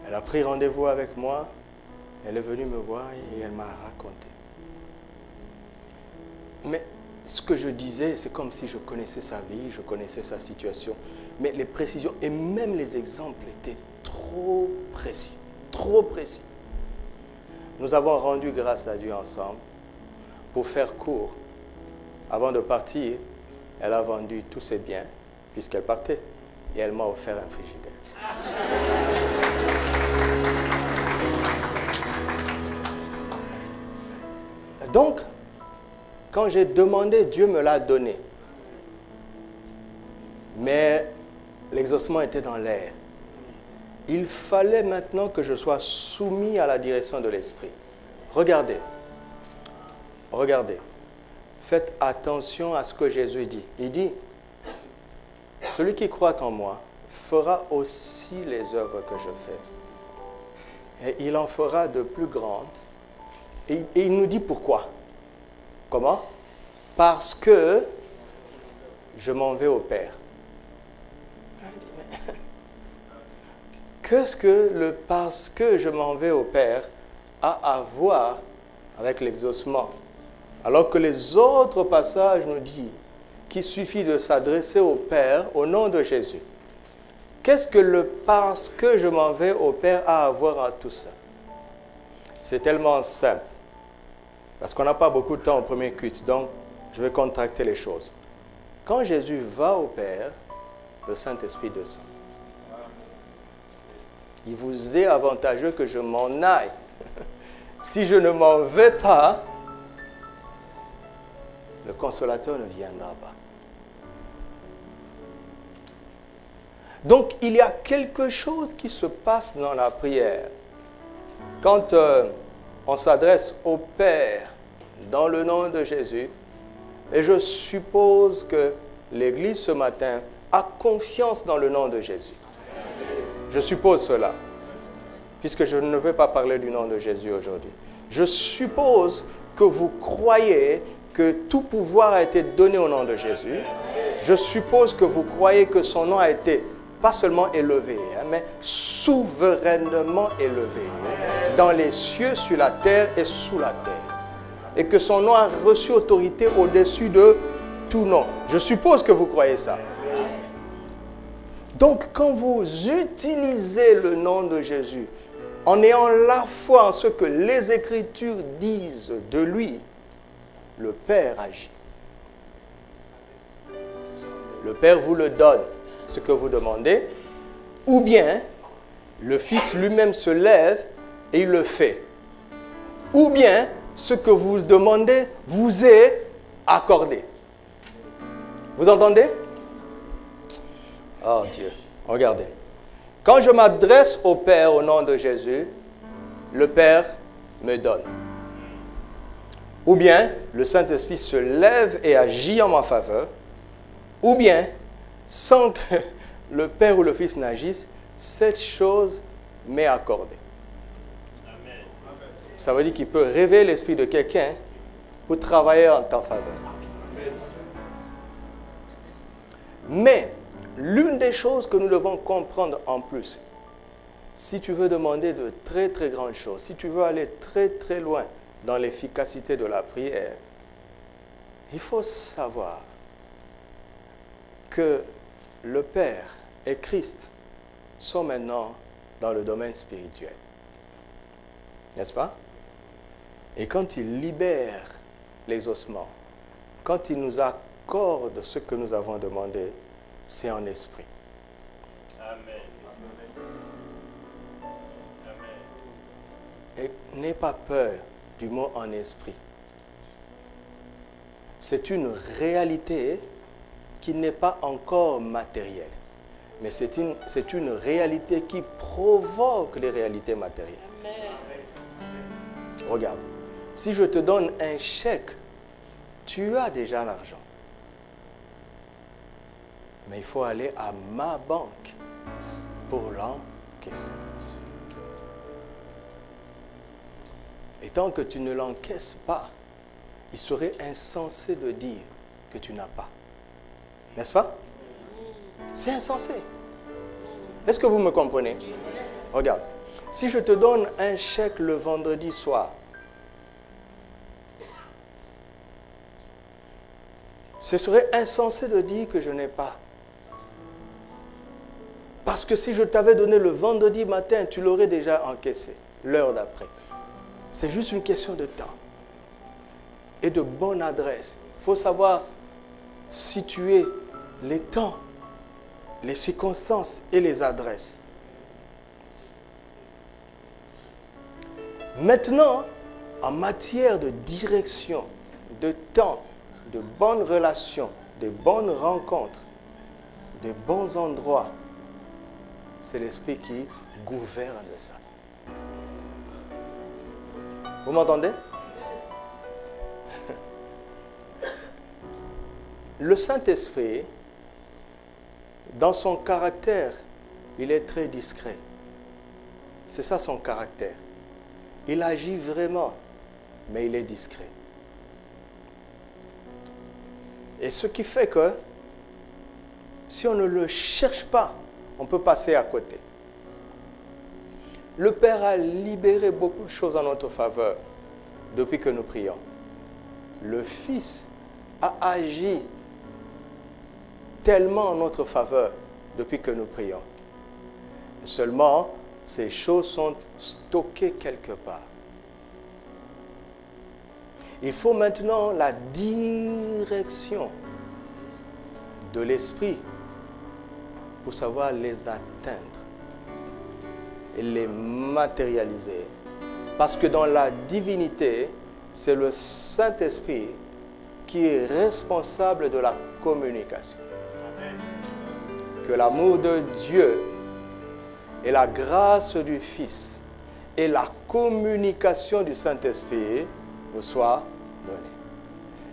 Elle a pris rendez-vous avec moi. Elle est venue me voir et elle m'a raconté. Mais ce que je disais, c'est comme si je connaissais sa vie, je connaissais sa situation. Mais les précisions et même les exemples étaient trop précis. Trop précis. Nous avons rendu grâce à Dieu ensemble. Pour faire court, avant de partir, elle a vendu tous ses biens, puisqu'elle partait, et elle m'a offert un frigidaire. Donc, quand j'ai demandé, Dieu me l'a donné. Mais l'exaucement était dans l'air. Il fallait maintenant que je sois soumis à la direction de l'Esprit. Regardez. Regardez. Faites attention à ce que Jésus dit. Il dit, celui qui croit en moi fera aussi les œuvres que je fais. Et il en fera de plus grandes. Et il nous dit pourquoi. Comment? Parce que je m'en vais au Père. Qu'est-ce que le « parce que je m'en vais au Père » a à voir avec l'exaucement? Alors que les autres passages nous disent qu'il suffit de s'adresser au Père au nom de Jésus. Qu'est-ce que le « parce que je m'en vais au Père » a à voir à tout ça? C'est tellement simple. Parce qu'on n'a pas beaucoup de temps au premier culte, donc je vais contracter les choses. Quand Jésus va au Père, le Saint-Esprit descend. Il vous est avantageux que je m'en aille. Si je ne m'en vais pas, le consolateur ne viendra pas. Donc, il y a quelque chose qui se passe dans la prière. Quand on s'adresse au Père dans le nom de Jésus, et je suppose que l'Église ce matin a confiance dans le nom de Jésus. Je suppose cela, puisque je ne veux pas parler du nom de Jésus aujourd'hui. Je suppose que vous croyez que tout pouvoir a été donné au nom de Jésus. Je suppose que vous croyez que son nom a été pas seulement élevé, mais souverainement élevé, dans les cieux, sur la terre et sous la terre. Et que son nom a reçu autorité au-dessus de tout nom. Je suppose que vous croyez ça. Donc, quand vous utilisez le nom de Jésus, en ayant la foi en ce que les Écritures disent de lui, le Père agit. Le Père vous le donne, ce que vous demandez, ou bien le Fils lui-même se lève et il le fait. Ou bien ce que vous demandez vous est accordé. Vous entendez? Oh Dieu, regardez. Quand je m'adresse au Père au nom de Jésus, le Père me donne. Ou bien le Saint-Esprit se lève et agit en ma faveur. Ou bien, sans que le Père ou le Fils n'agisse, cette chose m'est accordée. Ça veut dire qu'il peut réveiller l'esprit de quelqu'un pour travailler en ta faveur. Mais l'une des choses que nous devons comprendre en plus, si tu veux demander de très très grandes choses, si tu veux aller très très loin dans l'efficacité de la prière, il faut savoir que le Père et Christ sont maintenant dans le domaine spirituel. N'est-ce pas? Et quand il libère les ossements, quand il nous accorde ce que nous avons demandé, c'est en esprit. Amen. Et n'aie pas peur du mot en esprit. C'est une réalité qui n'est pas encore matérielle. Mais c'est une réalité qui provoque les réalités matérielles. Regarde, si je te donne un chèque, tu as déjà l'argent. Mais il faut aller à ma banque pour l'encaisser. Et tant que tu ne l'encaisses pas, il serait insensé de dire que tu n'as pas. N'est-ce pas? C'est insensé. Est-ce que vous me comprenez? Regarde, si je te donne un chèque le vendredi soir, ce serait insensé de dire que je n'ai pas. Parce que si je t'avais donné le vendredi matin, tu l'aurais déjà encaissé, l'heure d'après. C'est juste une question de temps et de bonne adresse. Il faut savoir situer les temps, les circonstances et les adresses. Maintenant, en matière de direction, de temps, de bonnes relations, de bonnes rencontres, de bons endroits, c'est l'Esprit qui gouverne ça. Vous m'entendez? Le Saint-Esprit, dans son caractère, il est très discret. C'est ça son caractère. Il agit vraiment, mais il est discret. Et ce qui fait que, si on ne le cherche pas, on peut passer à côté. Le Père a libéré beaucoup de choses en notre faveur depuis que nous prions. Le Fils a agi tellement en notre faveur depuis que nous prions. Seulement, ces choses sont stockées quelque part. Il faut maintenant la direction de l'Esprit pour savoir les atteindre et les matérialiser. Parce que dans la divinité, c'est le Saint-Esprit qui est responsable de la communication. Que l'amour de Dieu et la grâce du Fils et la communication du Saint-Esprit nous soient données.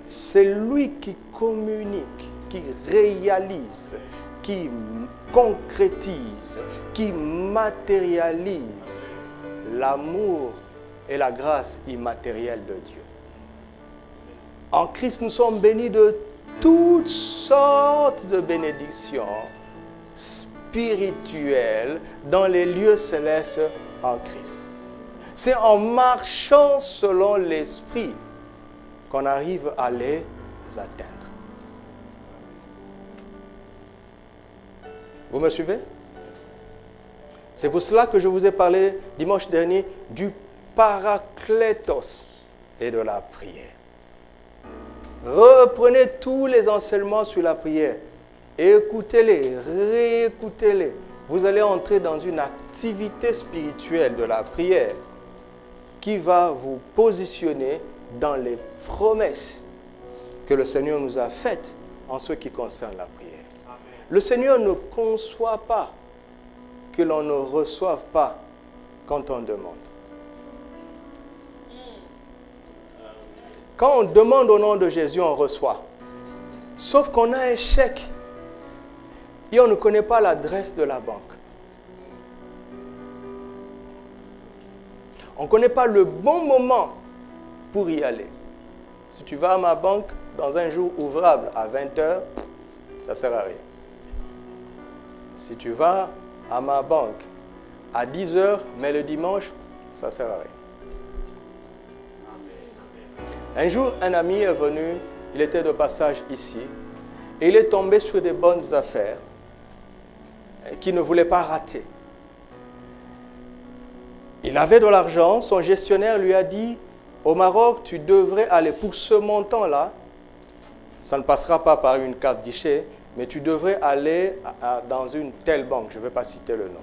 C'est lui qui communique, qui réalise, qui concrétise, qui matérialise l'amour et la grâce immatérielle de Dieu. En Christ, nous sommes bénis de toutes sortes de bénédictions spirituelles dans les lieux célestes en Christ. C'est en marchant selon l'Esprit qu'on arrive à les atteindre. Vous me suivez? C'est pour cela que je vous ai parlé dimanche dernier du Parakletos et de la prière. Reprenez tous les enseignements sur la prière. Écoutez-les, réécoutez-les. Vous allez entrer dans une activité spirituelle de la prière qui va vous positionner dans les promesses que le Seigneur nous a faites en ce qui concerne la prière. Amen. Le Seigneur ne conçoit pas que l'on ne reçoive pas quand on demande. Quand on demande au nom de Jésus, on reçoit. Sauf qu'on a un chèque et on ne connaît pas l'adresse de la banque. On ne connaît pas le bon moment pour y aller. Si tu vas à ma banque dans un jour ouvrable à 20h, ça ne sert à rien. Si tu vas à ma banque à 10h, mais le dimanche, ça ne sert à rien. Un jour, un ami est venu, il était de passage ici, et il est tombé sur des bonnes affaires qu'il ne voulait pas rater. Il avait de l'argent, son gestionnaire lui a dit, au Maroc, tu devrais aller pour ce montant-là, ça ne passera pas par une carte guichet, mais tu devrais aller dans une telle banque, je ne vais pas citer le nom.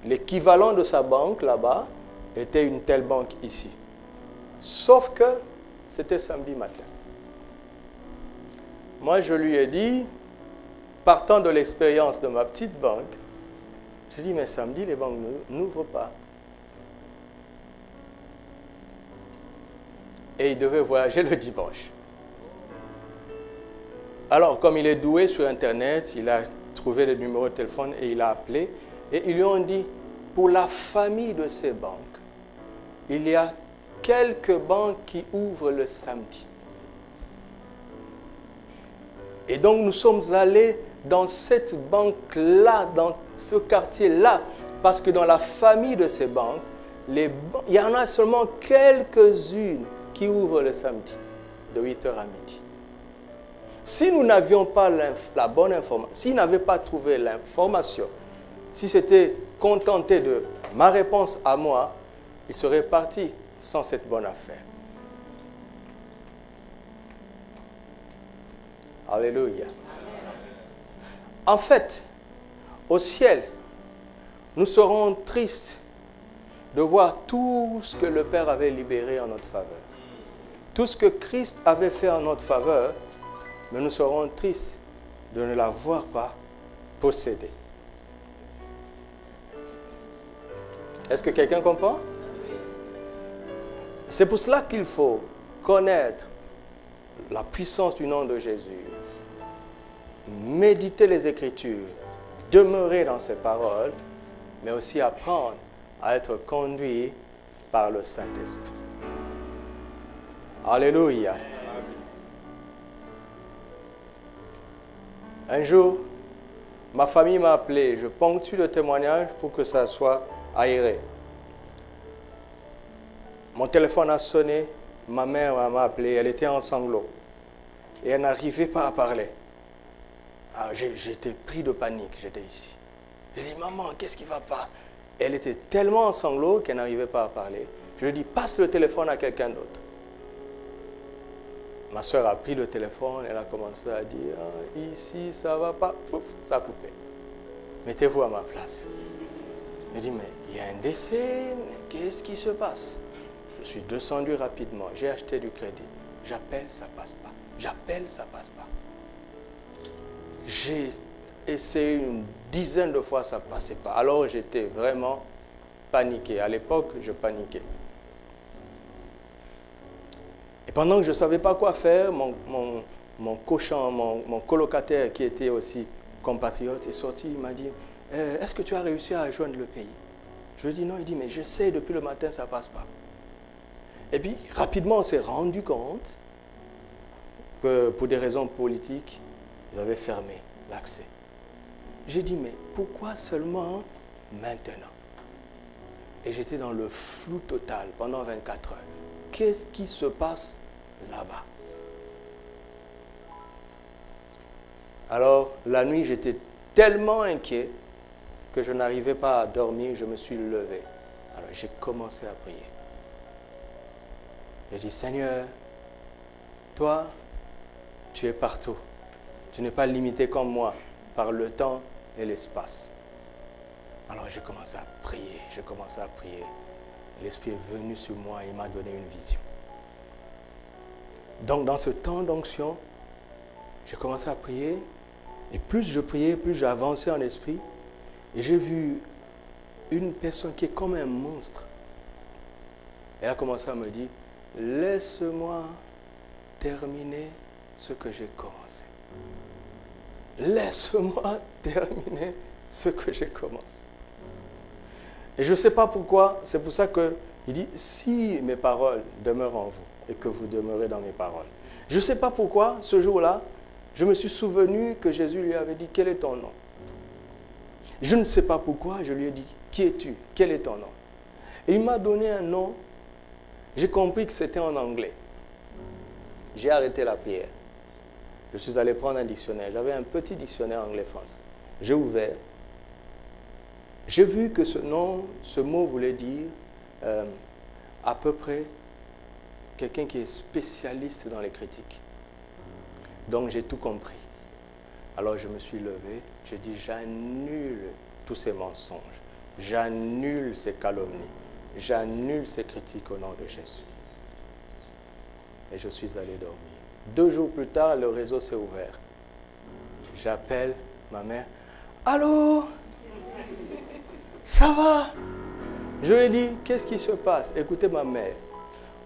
L'équivalent de sa banque là-bas était une telle banque ici. Sauf que c'était samedi matin. Moi, je lui ai dit, partant de l'expérience de ma petite banque, je dis, mais samedi, les banques n'ouvrent pas. Et il devait voyager le dimanche. Alors, comme il est doué sur Internet, il a trouvé le numéro de téléphone et il a appelé. Et ils lui ont dit, pour la famille de ces banques, il y a quelques banques qui ouvrent le samedi. Et donc, nous sommes allés dans cette banque-là, dans ce quartier-là, parce que dans la famille de ces banques, il y en a seulement quelques-unes qui ouvrent le samedi, de 8h à midi. Si nous n'avions pas la bonne information, s'ils n'avaient pas trouvé l'information, si c'était contenté de ma réponse à moi, ils seraient partis sans cette bonne affaire. Alléluia. En fait, au ciel, nous serons tristes de voir tout ce que le Père avait libéré en notre faveur. Tout ce que Christ avait fait en notre faveur, mais nous serons tristes de ne l'avoir pas possédé. Est-ce que quelqu'un comprend? C'est pour cela qu'il faut connaître la puissance du nom de Jésus, méditer les Écritures, demeurer dans ses paroles, mais aussi apprendre à être conduit par le Saint-Esprit. Alléluia. Un jour, ma famille m'a appelé. Je ponctue le témoignage pour que ça soit aéré. Mon téléphone a sonné. Ma mère m'a appelé. Elle était en sanglots. Et elle n'arrivait pas à parler. Alors, j'étais pris de panique. J'étais ici. J'ai dit, maman, qu'est-ce qui ne va pas? Elle était tellement en sanglots qu'elle n'arrivait pas à parler. Je lui ai dit, passe le téléphone à quelqu'un d'autre. Ma soeur a pris le téléphone, elle a commencé à dire, ah, ici, ça ne va pas. Pouf, ça a coupé. Mettez-vous à ma place. Je dis, mais il y a un décès, mais qu'est-ce qui se passe? Je suis descendu rapidement, j'ai acheté du crédit. J'appelle, ça ne passe pas. J'appelle, ça ne passe pas. J'ai essayé une dizaine de fois, ça ne passait pas. Alors j'étais vraiment paniqué. À l'époque, je paniquais. Et pendant que je ne savais pas quoi faire, mon cochon, mon colocataire qui était aussi compatriote est sorti, il m'a dit, est-ce que tu as réussi à joindre le pays? Je lui ai dit non, il dit, mais j'essaie depuis le matin, ça ne passe pas. Et puis, rapidement, on s'est rendu compte que pour des raisons politiques, ils avaient fermé l'accès. J'ai dit, mais pourquoi seulement maintenant? Et j'étais dans le flou total pendant 24 heures. Qu'est-ce qui se passe là-bas? Alors, la nuit, j'étais tellement inquiet que je n'arrivais pas à dormir. Je me suis levé. Alors, j'ai commencé à prier. J'ai dit, Seigneur, toi, tu es partout. Tu n'es pas limité comme moi par le temps et l'espace. Alors, j'ai commencé à prier. J'ai commencé à prier. L'Esprit est venu sur moi et il m'a donné une vision. Donc, dans ce temps d'onction, j'ai commencé à prier. Et plus je priais, plus j'avançais en esprit. Et j'ai vu une personne qui est comme un monstre. Elle a commencé à me dire, laisse-moi terminer ce que j'ai commencé. Laisse-moi terminer ce que j'ai commencé. Et je ne sais pas pourquoi, c'est pour ça qu'il dit, si mes paroles demeurent en vous, et que vous demeurez dans mes paroles. Je ne sais pas pourquoi, ce jour-là, je me suis souvenu que Jésus lui avait dit, quel est ton nom? Je ne sais pas pourquoi, je lui ai dit, qui es-tu? Quel est ton nom? Et il m'a donné un nom. J'ai compris que c'était en anglais. J'ai arrêté la prière. Je suis allé prendre un dictionnaire. J'avais un petit dictionnaire anglais-français. J'ai ouvert. J'ai vu que ce nom, ce mot voulait dire à peu près quelqu'un qui est spécialiste dans les critiques. Donc j'ai tout compris. Alors je me suis levé, j'ai dit j'annule tous ces mensonges, j'annule ces calomnies, j'annule ces critiques au nom de Jésus. Et je suis allé dormir. 2 jours plus tard, le réseau s'est ouvert. J'appelle ma mère. Allô? Ça va? Je lui ai dit, qu'est-ce qui se passe? Écoutez ma mère.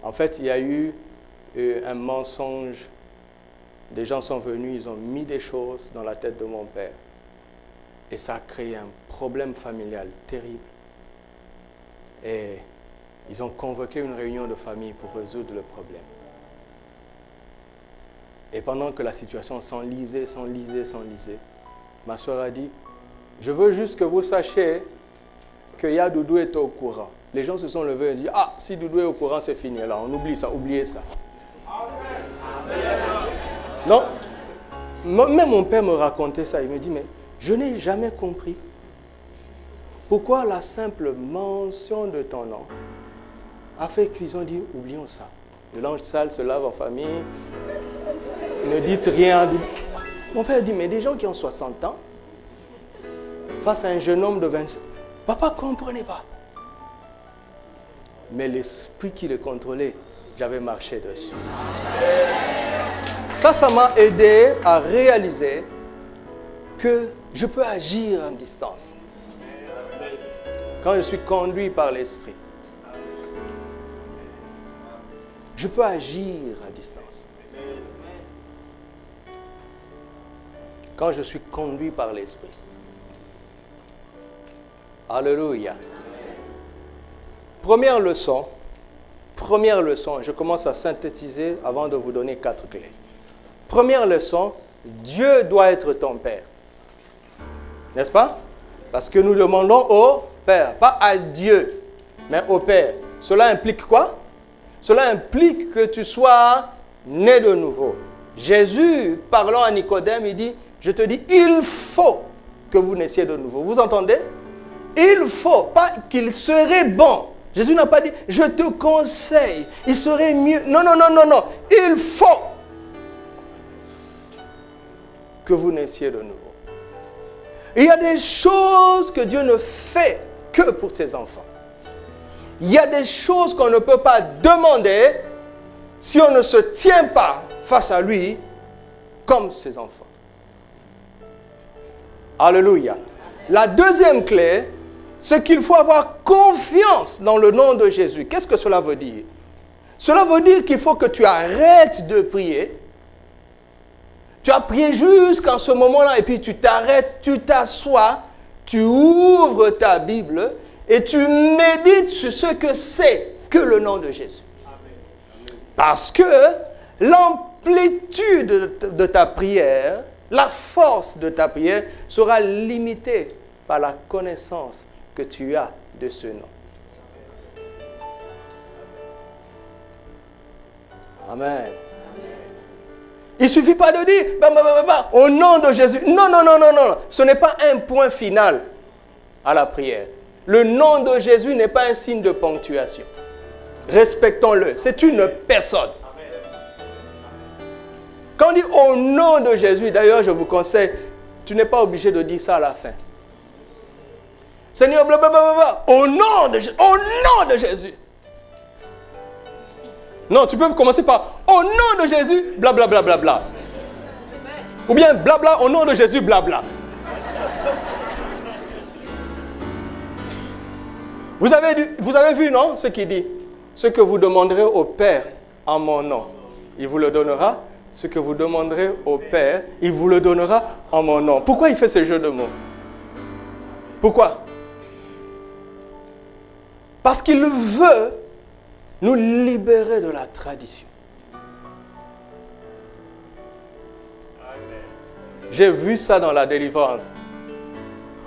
En fait, il y a eu un mensonge. Des gens sont venus, ils ont mis des choses dans la tête de mon père. Et ça a créé un problème familial terrible. Et ils ont convoqué une réunion de famille pour résoudre le problème. Et pendant que la situation s'enlisait, ma soeur a dit, je veux juste que vous sachiez que Doudou est au courant. Les gens se sont levés et dit, ah, si Doudou est au courant, c'est fini. Alors on oublie ça, oubliez ça. Non, même mon père me racontait ça. Il me dit, mais je n'ai jamais compris pourquoi la simple mention de ton nom a fait qu'ils ont dit, oublions ça. Le linge sale se lave en famille. Ne dites rien. Mon père dit, mais des gens qui ont 60 ans, face à un jeune homme de 25, papa ne comprenait pas. Mais l'esprit qui le contrôlait, j'avais marché dessus. Ça m'a aidé à réaliser que je peux agir en distance. Quand je suis conduit par l'esprit, je peux agir à distance. Quand je suis conduit par l'esprit. Alléluia. Première leçon, je commence à synthétiser avant de vous donner 4 clés. Première leçon, Dieu doit être ton Père. N'est-ce pas? Parce que nous demandons au Père, pas à Dieu, mais au Père. Cela implique quoi? Cela implique que tu sois né de nouveau. Jésus, parlant à Nicodème, il dit, je te dis, il faut que vous naissiez de nouveau. Vous entendez? Il faut, pas qu'il serait bon. Jésus n'a pas dit, je te conseille, il serait mieux. Non, non, non, non, non. Il faut que vous naissiez de nouveau. Il y a des choses que Dieu ne fait que pour ses enfants. Il y a des choses qu'on ne peut pas demander si on ne se tient pas face à lui comme ses enfants. Alléluia. La deuxième clé, c'est qu'il faut avoir confiance dans le nom de Jésus. Qu'est-ce que cela veut dire? Cela veut dire qu'il faut que tu arrêtes de prier. Tu as prié jusqu'en ce moment-là et puis tu t'arrêtes, tu t'assois, tu ouvres ta Bible et tu médites sur ce que c'est que le nom de Jésus. Parce que l'amplitude de ta prière, la force de ta prière sera limitée par la connaissance que tu as de ce nom. Amen. Il ne suffit pas de dire, au nom de Jésus. Non, non, non, non, non. Ce n'est pas un point final à la prière. Le nom de Jésus n'est pas un signe de ponctuation. Respectons-le. C'est une personne. Quand on dit au nom de Jésus, d'ailleurs, je vous conseille, tu n'es pas obligé de dire ça à la fin. Seigneur, blablabla, au nom de Jésus. Non, tu peux commencer par au nom de Jésus, blablabla. Bla, bla, bla. Ou bien blabla, au nom de Jésus, blabla. Vous avez vu, non, ce qu'il dit? Ce que vous demanderez au Père en mon nom, il vous le donnera. Ce que vous demanderez au Père, il vous le donnera en mon nom. Pourquoi il fait ce jeu de mots? Pourquoi? Parce qu'il veut nous libérer de la tradition. J'ai vu ça dans la délivrance.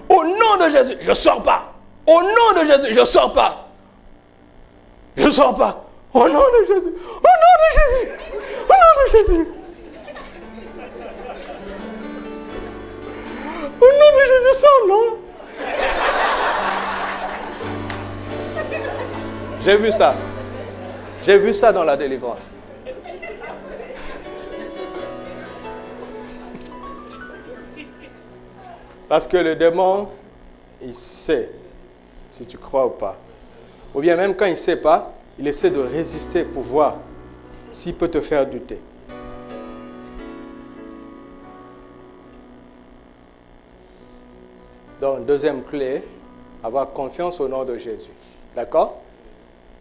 Au nom de Jésus, je ne sors pas. Au nom de Jésus, je ne sors pas. Je ne sors pas. Au nom de Jésus. Au nom de Jésus. Au nom de Jésus. Au nom de Jésus, sors, non? J'ai vu ça. J'ai vu ça dans la délivrance. Parce que le démon, il sait si tu crois ou pas. Ou bien même quand il ne sait pas, il essaie de résister pour voir s'il peut te faire douter. Donc, deuxième clé, avoir confiance au nom de Jésus. D'accord?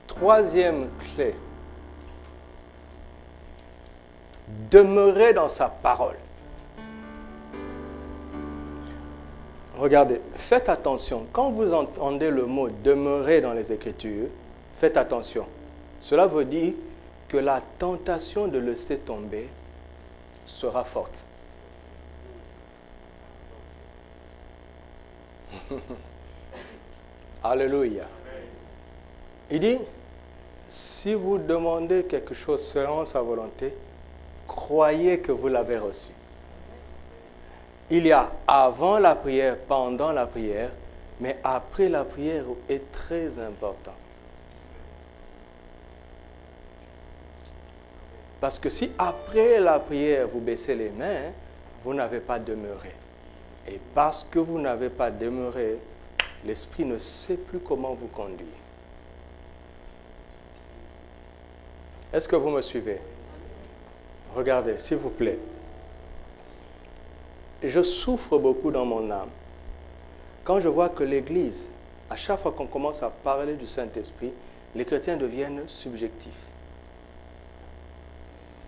Troisième clé, demeurer dans sa parole. Regardez, faites attention. Quand vous entendez le mot « demeurer dans les Écritures », faites attention. Cela veut dire que la tentation de laisser tomber sera forte. Alléluia. Il dit, si vous demandez quelque chose selon sa volonté, croyez que vous l'avez reçu. Il y a avant la prière, pendant la prière, mais après la prière est très important. Parce que si après la prière, vous baissez les mains, vous n'avez pas demeuré. Et parce que vous n'avez pas demeuré, l'Esprit ne sait plus comment vous conduire. Est-ce que vous me suivez? Regardez, s'il vous plaît. Je souffre beaucoup dans mon âme quand je vois que l'Église, à chaque fois qu'on commence à parler du Saint-Esprit, les chrétiens deviennent subjectifs.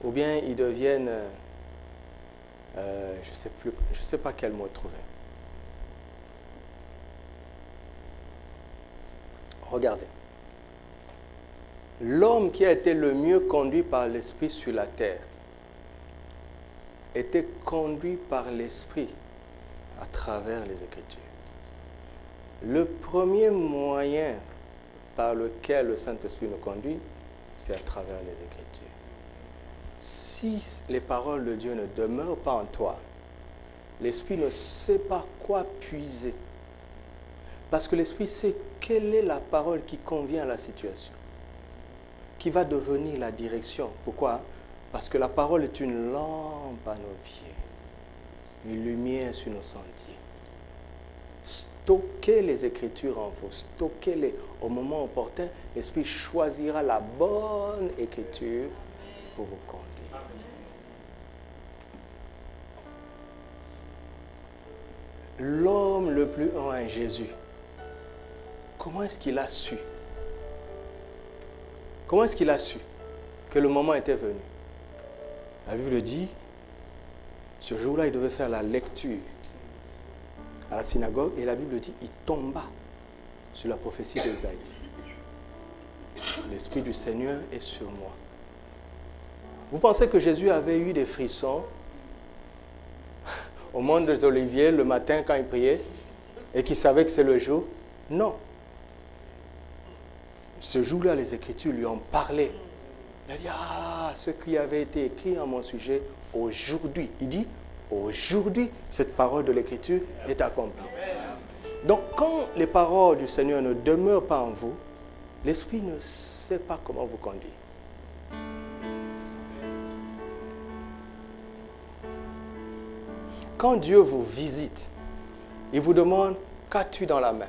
Ou bien ils deviennent, je ne sais pas quel mot trouver. Regardez. L'homme qui a été le mieux conduit par l'Esprit sur la terre était conduit par l'Esprit à travers les Écritures. Le premier moyen par lequel le Saint-Esprit nous conduit, c'est à travers les Écritures. Si les paroles de Dieu ne demeurent pas en toi, l'Esprit ne sait pas quoi puiser. Parce que l'Esprit sait quelle est la parole qui convient à la situation, qui va devenir la direction. Pourquoi? Parce que la parole est une lampe à nos pieds, une lumière sur nos sentiers. Stockez les Écritures en vous, stockez-les au moment opportun. L'Esprit choisira la bonne Écriture pour vous conduire. L'homme le plus un, Jésus, comment est-ce qu'il a su? Comment est-ce qu'il a su que le moment était venu? La Bible dit, ce jour-là, il devait faire la lecture à la synagogue, et la Bible dit, il tomba sur la prophétie d'Ésaïe. L'Esprit du Seigneur est sur moi. Vous pensez que Jésus avait eu des frissons au mont des Oliviers le matin quand il priait et qu'il savait que c'est le jour? Non. Ce jour-là, les Écritures lui ont parlé. Il a dit, ce qui avait été écrit en mon sujet aujourd'hui. Il dit, aujourd'hui, cette parole de l'Écriture est accomplie. Donc, quand les paroles du Seigneur ne demeurent pas en vous, l'Esprit ne sait pas comment vous conduire. Quand Dieu vous visite, il vous demande, qu'as-tu dans la main?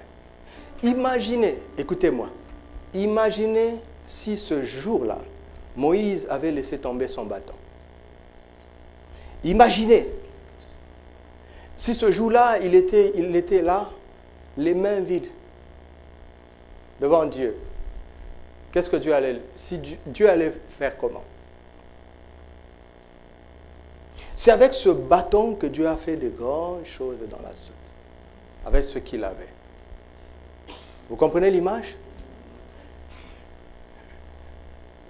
Imaginez, écoutez-moi, imaginez si ce jour-là, Moïse avait laissé tomber son bâton. Imaginez si ce jour-là, il était là, les mains vides, devant Dieu. Qu'est-ce que Dieu allait faire comment? C'est avec ce bâton que Dieu a fait de grandes choses dans la suite, avec ce qu'il avait. Vous comprenez l'image?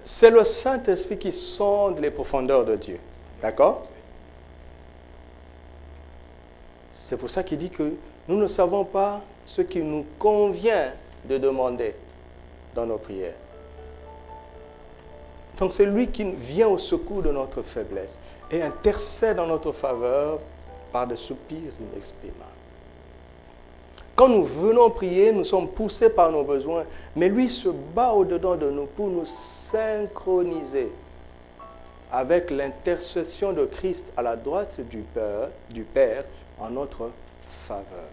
C'est le Saint-Esprit qui sonde les profondeurs de Dieu. D'accord? C'est pour ça qu'il dit que nous ne savons pas ce qu'il nous convient de demander dans nos prières. Donc c'est lui qui vient au secours de notre faiblesse et intercède en notre faveur par des soupirs inexprimables. Quand nous venons prier, nous sommes poussés par nos besoins, mais lui se bat au-dedans de nous pour nous synchroniser avec l'intercession de Christ à la droite du Père en notre faveur.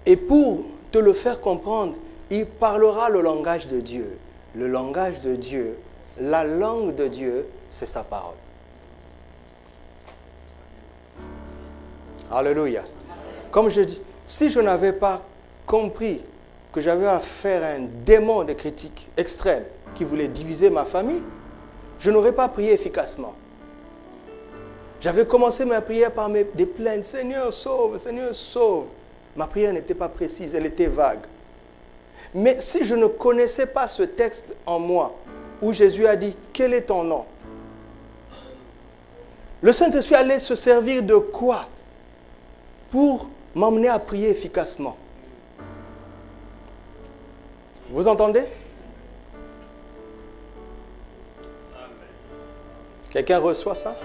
Et pour te le faire comprendre, il parlera le langage de Dieu. Le langage de Dieu, la langue de Dieu, c'est sa parole. Alléluia. Comme je dis, si je n'avais pas compris que j'avais affaire à un démon de critique extrême qui voulait diviser ma famille, je n'aurais pas prié efficacement. J'avais commencé ma prière par des plaintes. Seigneur, sauve, Seigneur, sauve. Ma prière n'était pas précise, elle était vague. Mais si je ne connaissais pas ce texte en moi, où Jésus a dit, quel est ton nom? Le Saint-Esprit allait se servir de quoi pour m'emmener à prier efficacement? Vous entendez? Quelqu'un reçoit ça?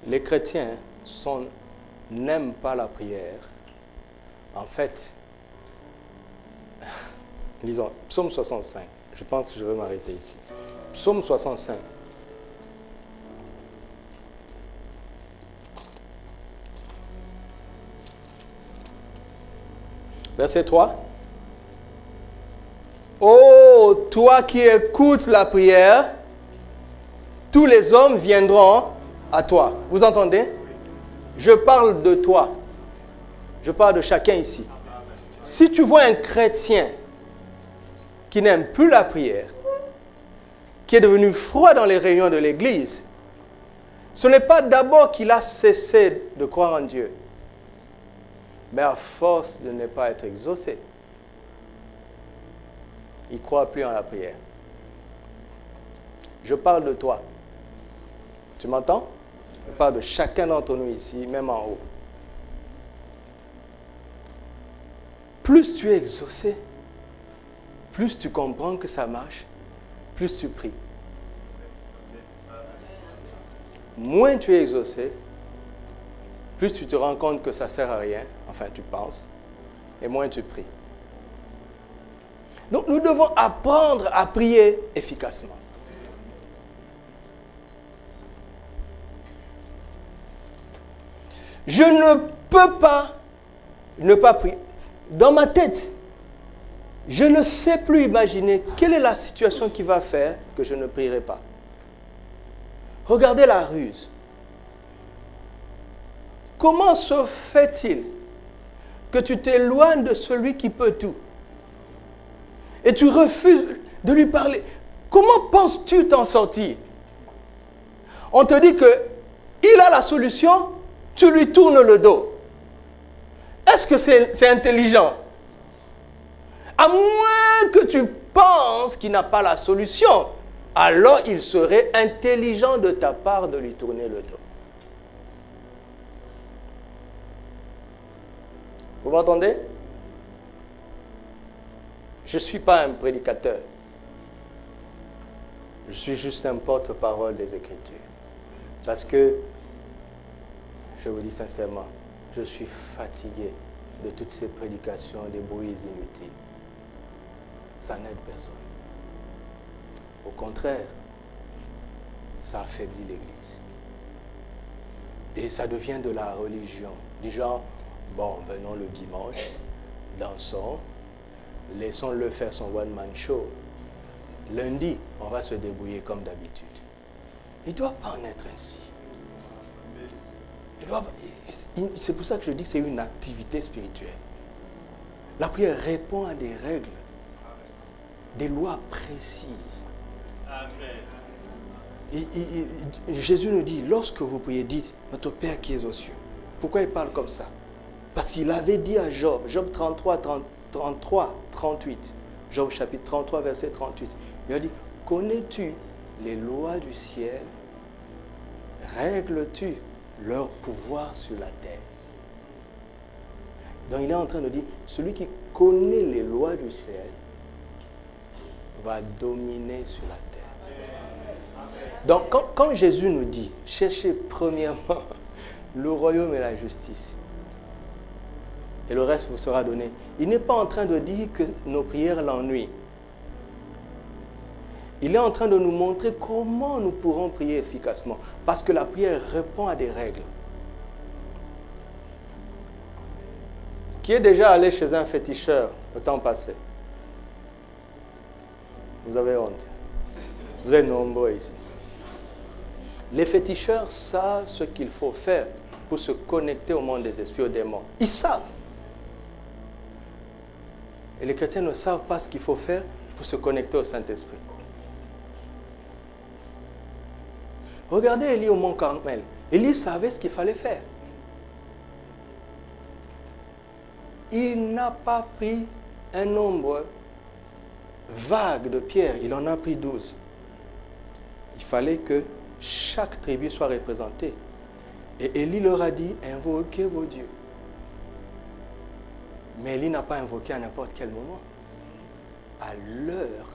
Les chrétiens n'aiment pas la prière. En fait, lisons Psaume 65. Je pense que je vais m'arrêter ici. Psaume 65. Verset 3. Ô toi qui écoutes la prière, tous les hommes viendront à toi. Vous entendez? Je parle de toi. Je parle de chacun ici. Si tu vois un chrétien qui n'aime plus la prière, qui est devenu froid dans les réunions de l'église, ce n'est pas d'abord qu'il a cessé de croire en Dieu, mais à force de ne pas être exaucé, il ne croit plus en la prière. Je parle de toi. Tu m'entends? Je parle de chacun d'entre nous ici, même en haut. Plus tu es exaucé, plus tu comprends que ça marche, plus tu pries. Moins tu es exaucé, plus tu te rends compte que ça ne sert à rien, enfin tu penses, et moins tu pries. Donc nous devons apprendre à prier efficacement. Je ne peux pas ne pas prier. Dans ma tête, je ne sais plus imaginer quelle est la situation qui va faire que je ne prierai pas. Regardez la ruse. Comment se fait-il que tu t'éloignes de celui qui peut tout et tu refuses de lui parler? Comment penses-tu t'en sortir? On te dit qu'il a la solution, tu lui tournes le dos. Est-ce que c'est intelligent? À moins que tu penses qu'il n'a pas la solution, alors il serait intelligent de ta part de lui tourner le dos. Vous m'entendez? Je ne suis pas un prédicateur. Je suis juste un porte-parole des Écritures. Parce que, je vous dis sincèrement, je suis fatigué de toutes ces prédications, des bruits inutiles. Ça n'aide personne. Au contraire, ça affaiblit l'Église. Et ça devient de la religion. Du genre, bon, venons le dimanche, dansons, laissons-le faire son one-man show. Lundi, on va se débrouiller comme d'habitude. Il ne doit pas en être ainsi. C'est pour ça que je dis que c'est une activité spirituelle. La prière répond à des règles, des lois précises. Amen. Jésus nous dit, lorsque vous priez, dites, notre Père qui est aux cieux. Pourquoi il parle comme ça? Parce qu'il avait dit à Job, Job 33, 38, Job chapitre 33, verset 38, il a dit, connais-tu les lois du ciel? Règles-tu leur pouvoir sur la terre? Donc il est en train de dire, celui qui connaît les lois du ciel va dominer sur la terre. Donc quand Jésus nous dit, cherchez premièrement le royaume et la justice, et le reste vous sera donné, il n'est pas en train de dire que nos prières l'ennuient. Il est en train de nous montrer comment nous pourrons prier efficacement. Parce que la prière répond à des règles. Qui est déjà allé chez un féticheur le temps passé? Vous avez honte. Vous êtes nombreux ici. Les féticheurs savent ce qu'il faut faire pour se connecter au monde des esprits, aux démons. Ils savent. Et les chrétiens ne savent pas ce qu'il faut faire pour se connecter au Saint-Esprit. Regardez Élie au mont Carmel. Élie savait ce qu'il fallait faire. Il n'a pas pris un nombre vague de pierres. Il en a pris 12. Il fallait que chaque tribu soit représentée. Et Élie leur a dit, invoquez vos dieux. Mais Élie n'a pas invoqué à n'importe quel moment. À l'heure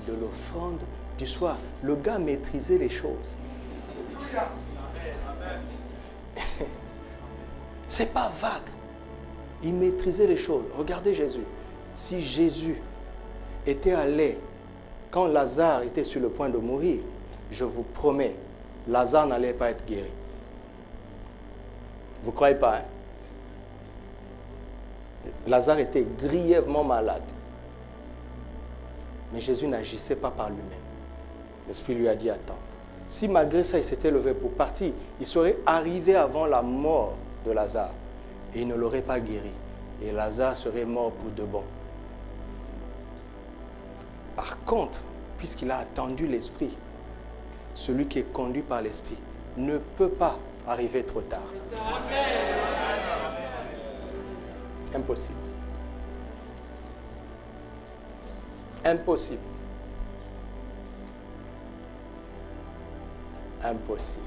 de l'offrande du soir. Le gars maîtrisait les choses. C'est pas vague. Il maîtrisait les choses. Regardez Jésus. Si Jésus était allé quand Lazare était sur le point de mourir, je vous promets, Lazare n'allait pas être guéri. Vous ne croyez pas, hein? Lazare était grièvement malade. Mais Jésus n'agissait pas par lui-même. L'Esprit lui a dit, attends. Si malgré ça, il s'était levé pour partir, il serait arrivé avant la mort de Lazare. Et il ne l'aurait pas guéri. Et Lazare serait mort pour de bon. Par contre, puisqu'il a attendu l'Esprit, celui qui est conduit par l'Esprit ne peut pas arriver trop tard. Impossible. Impossible. Impossible.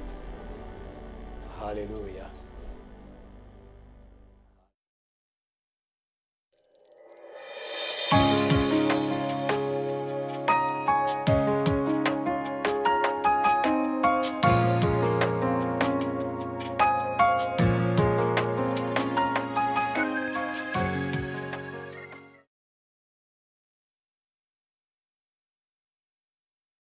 Alléluia.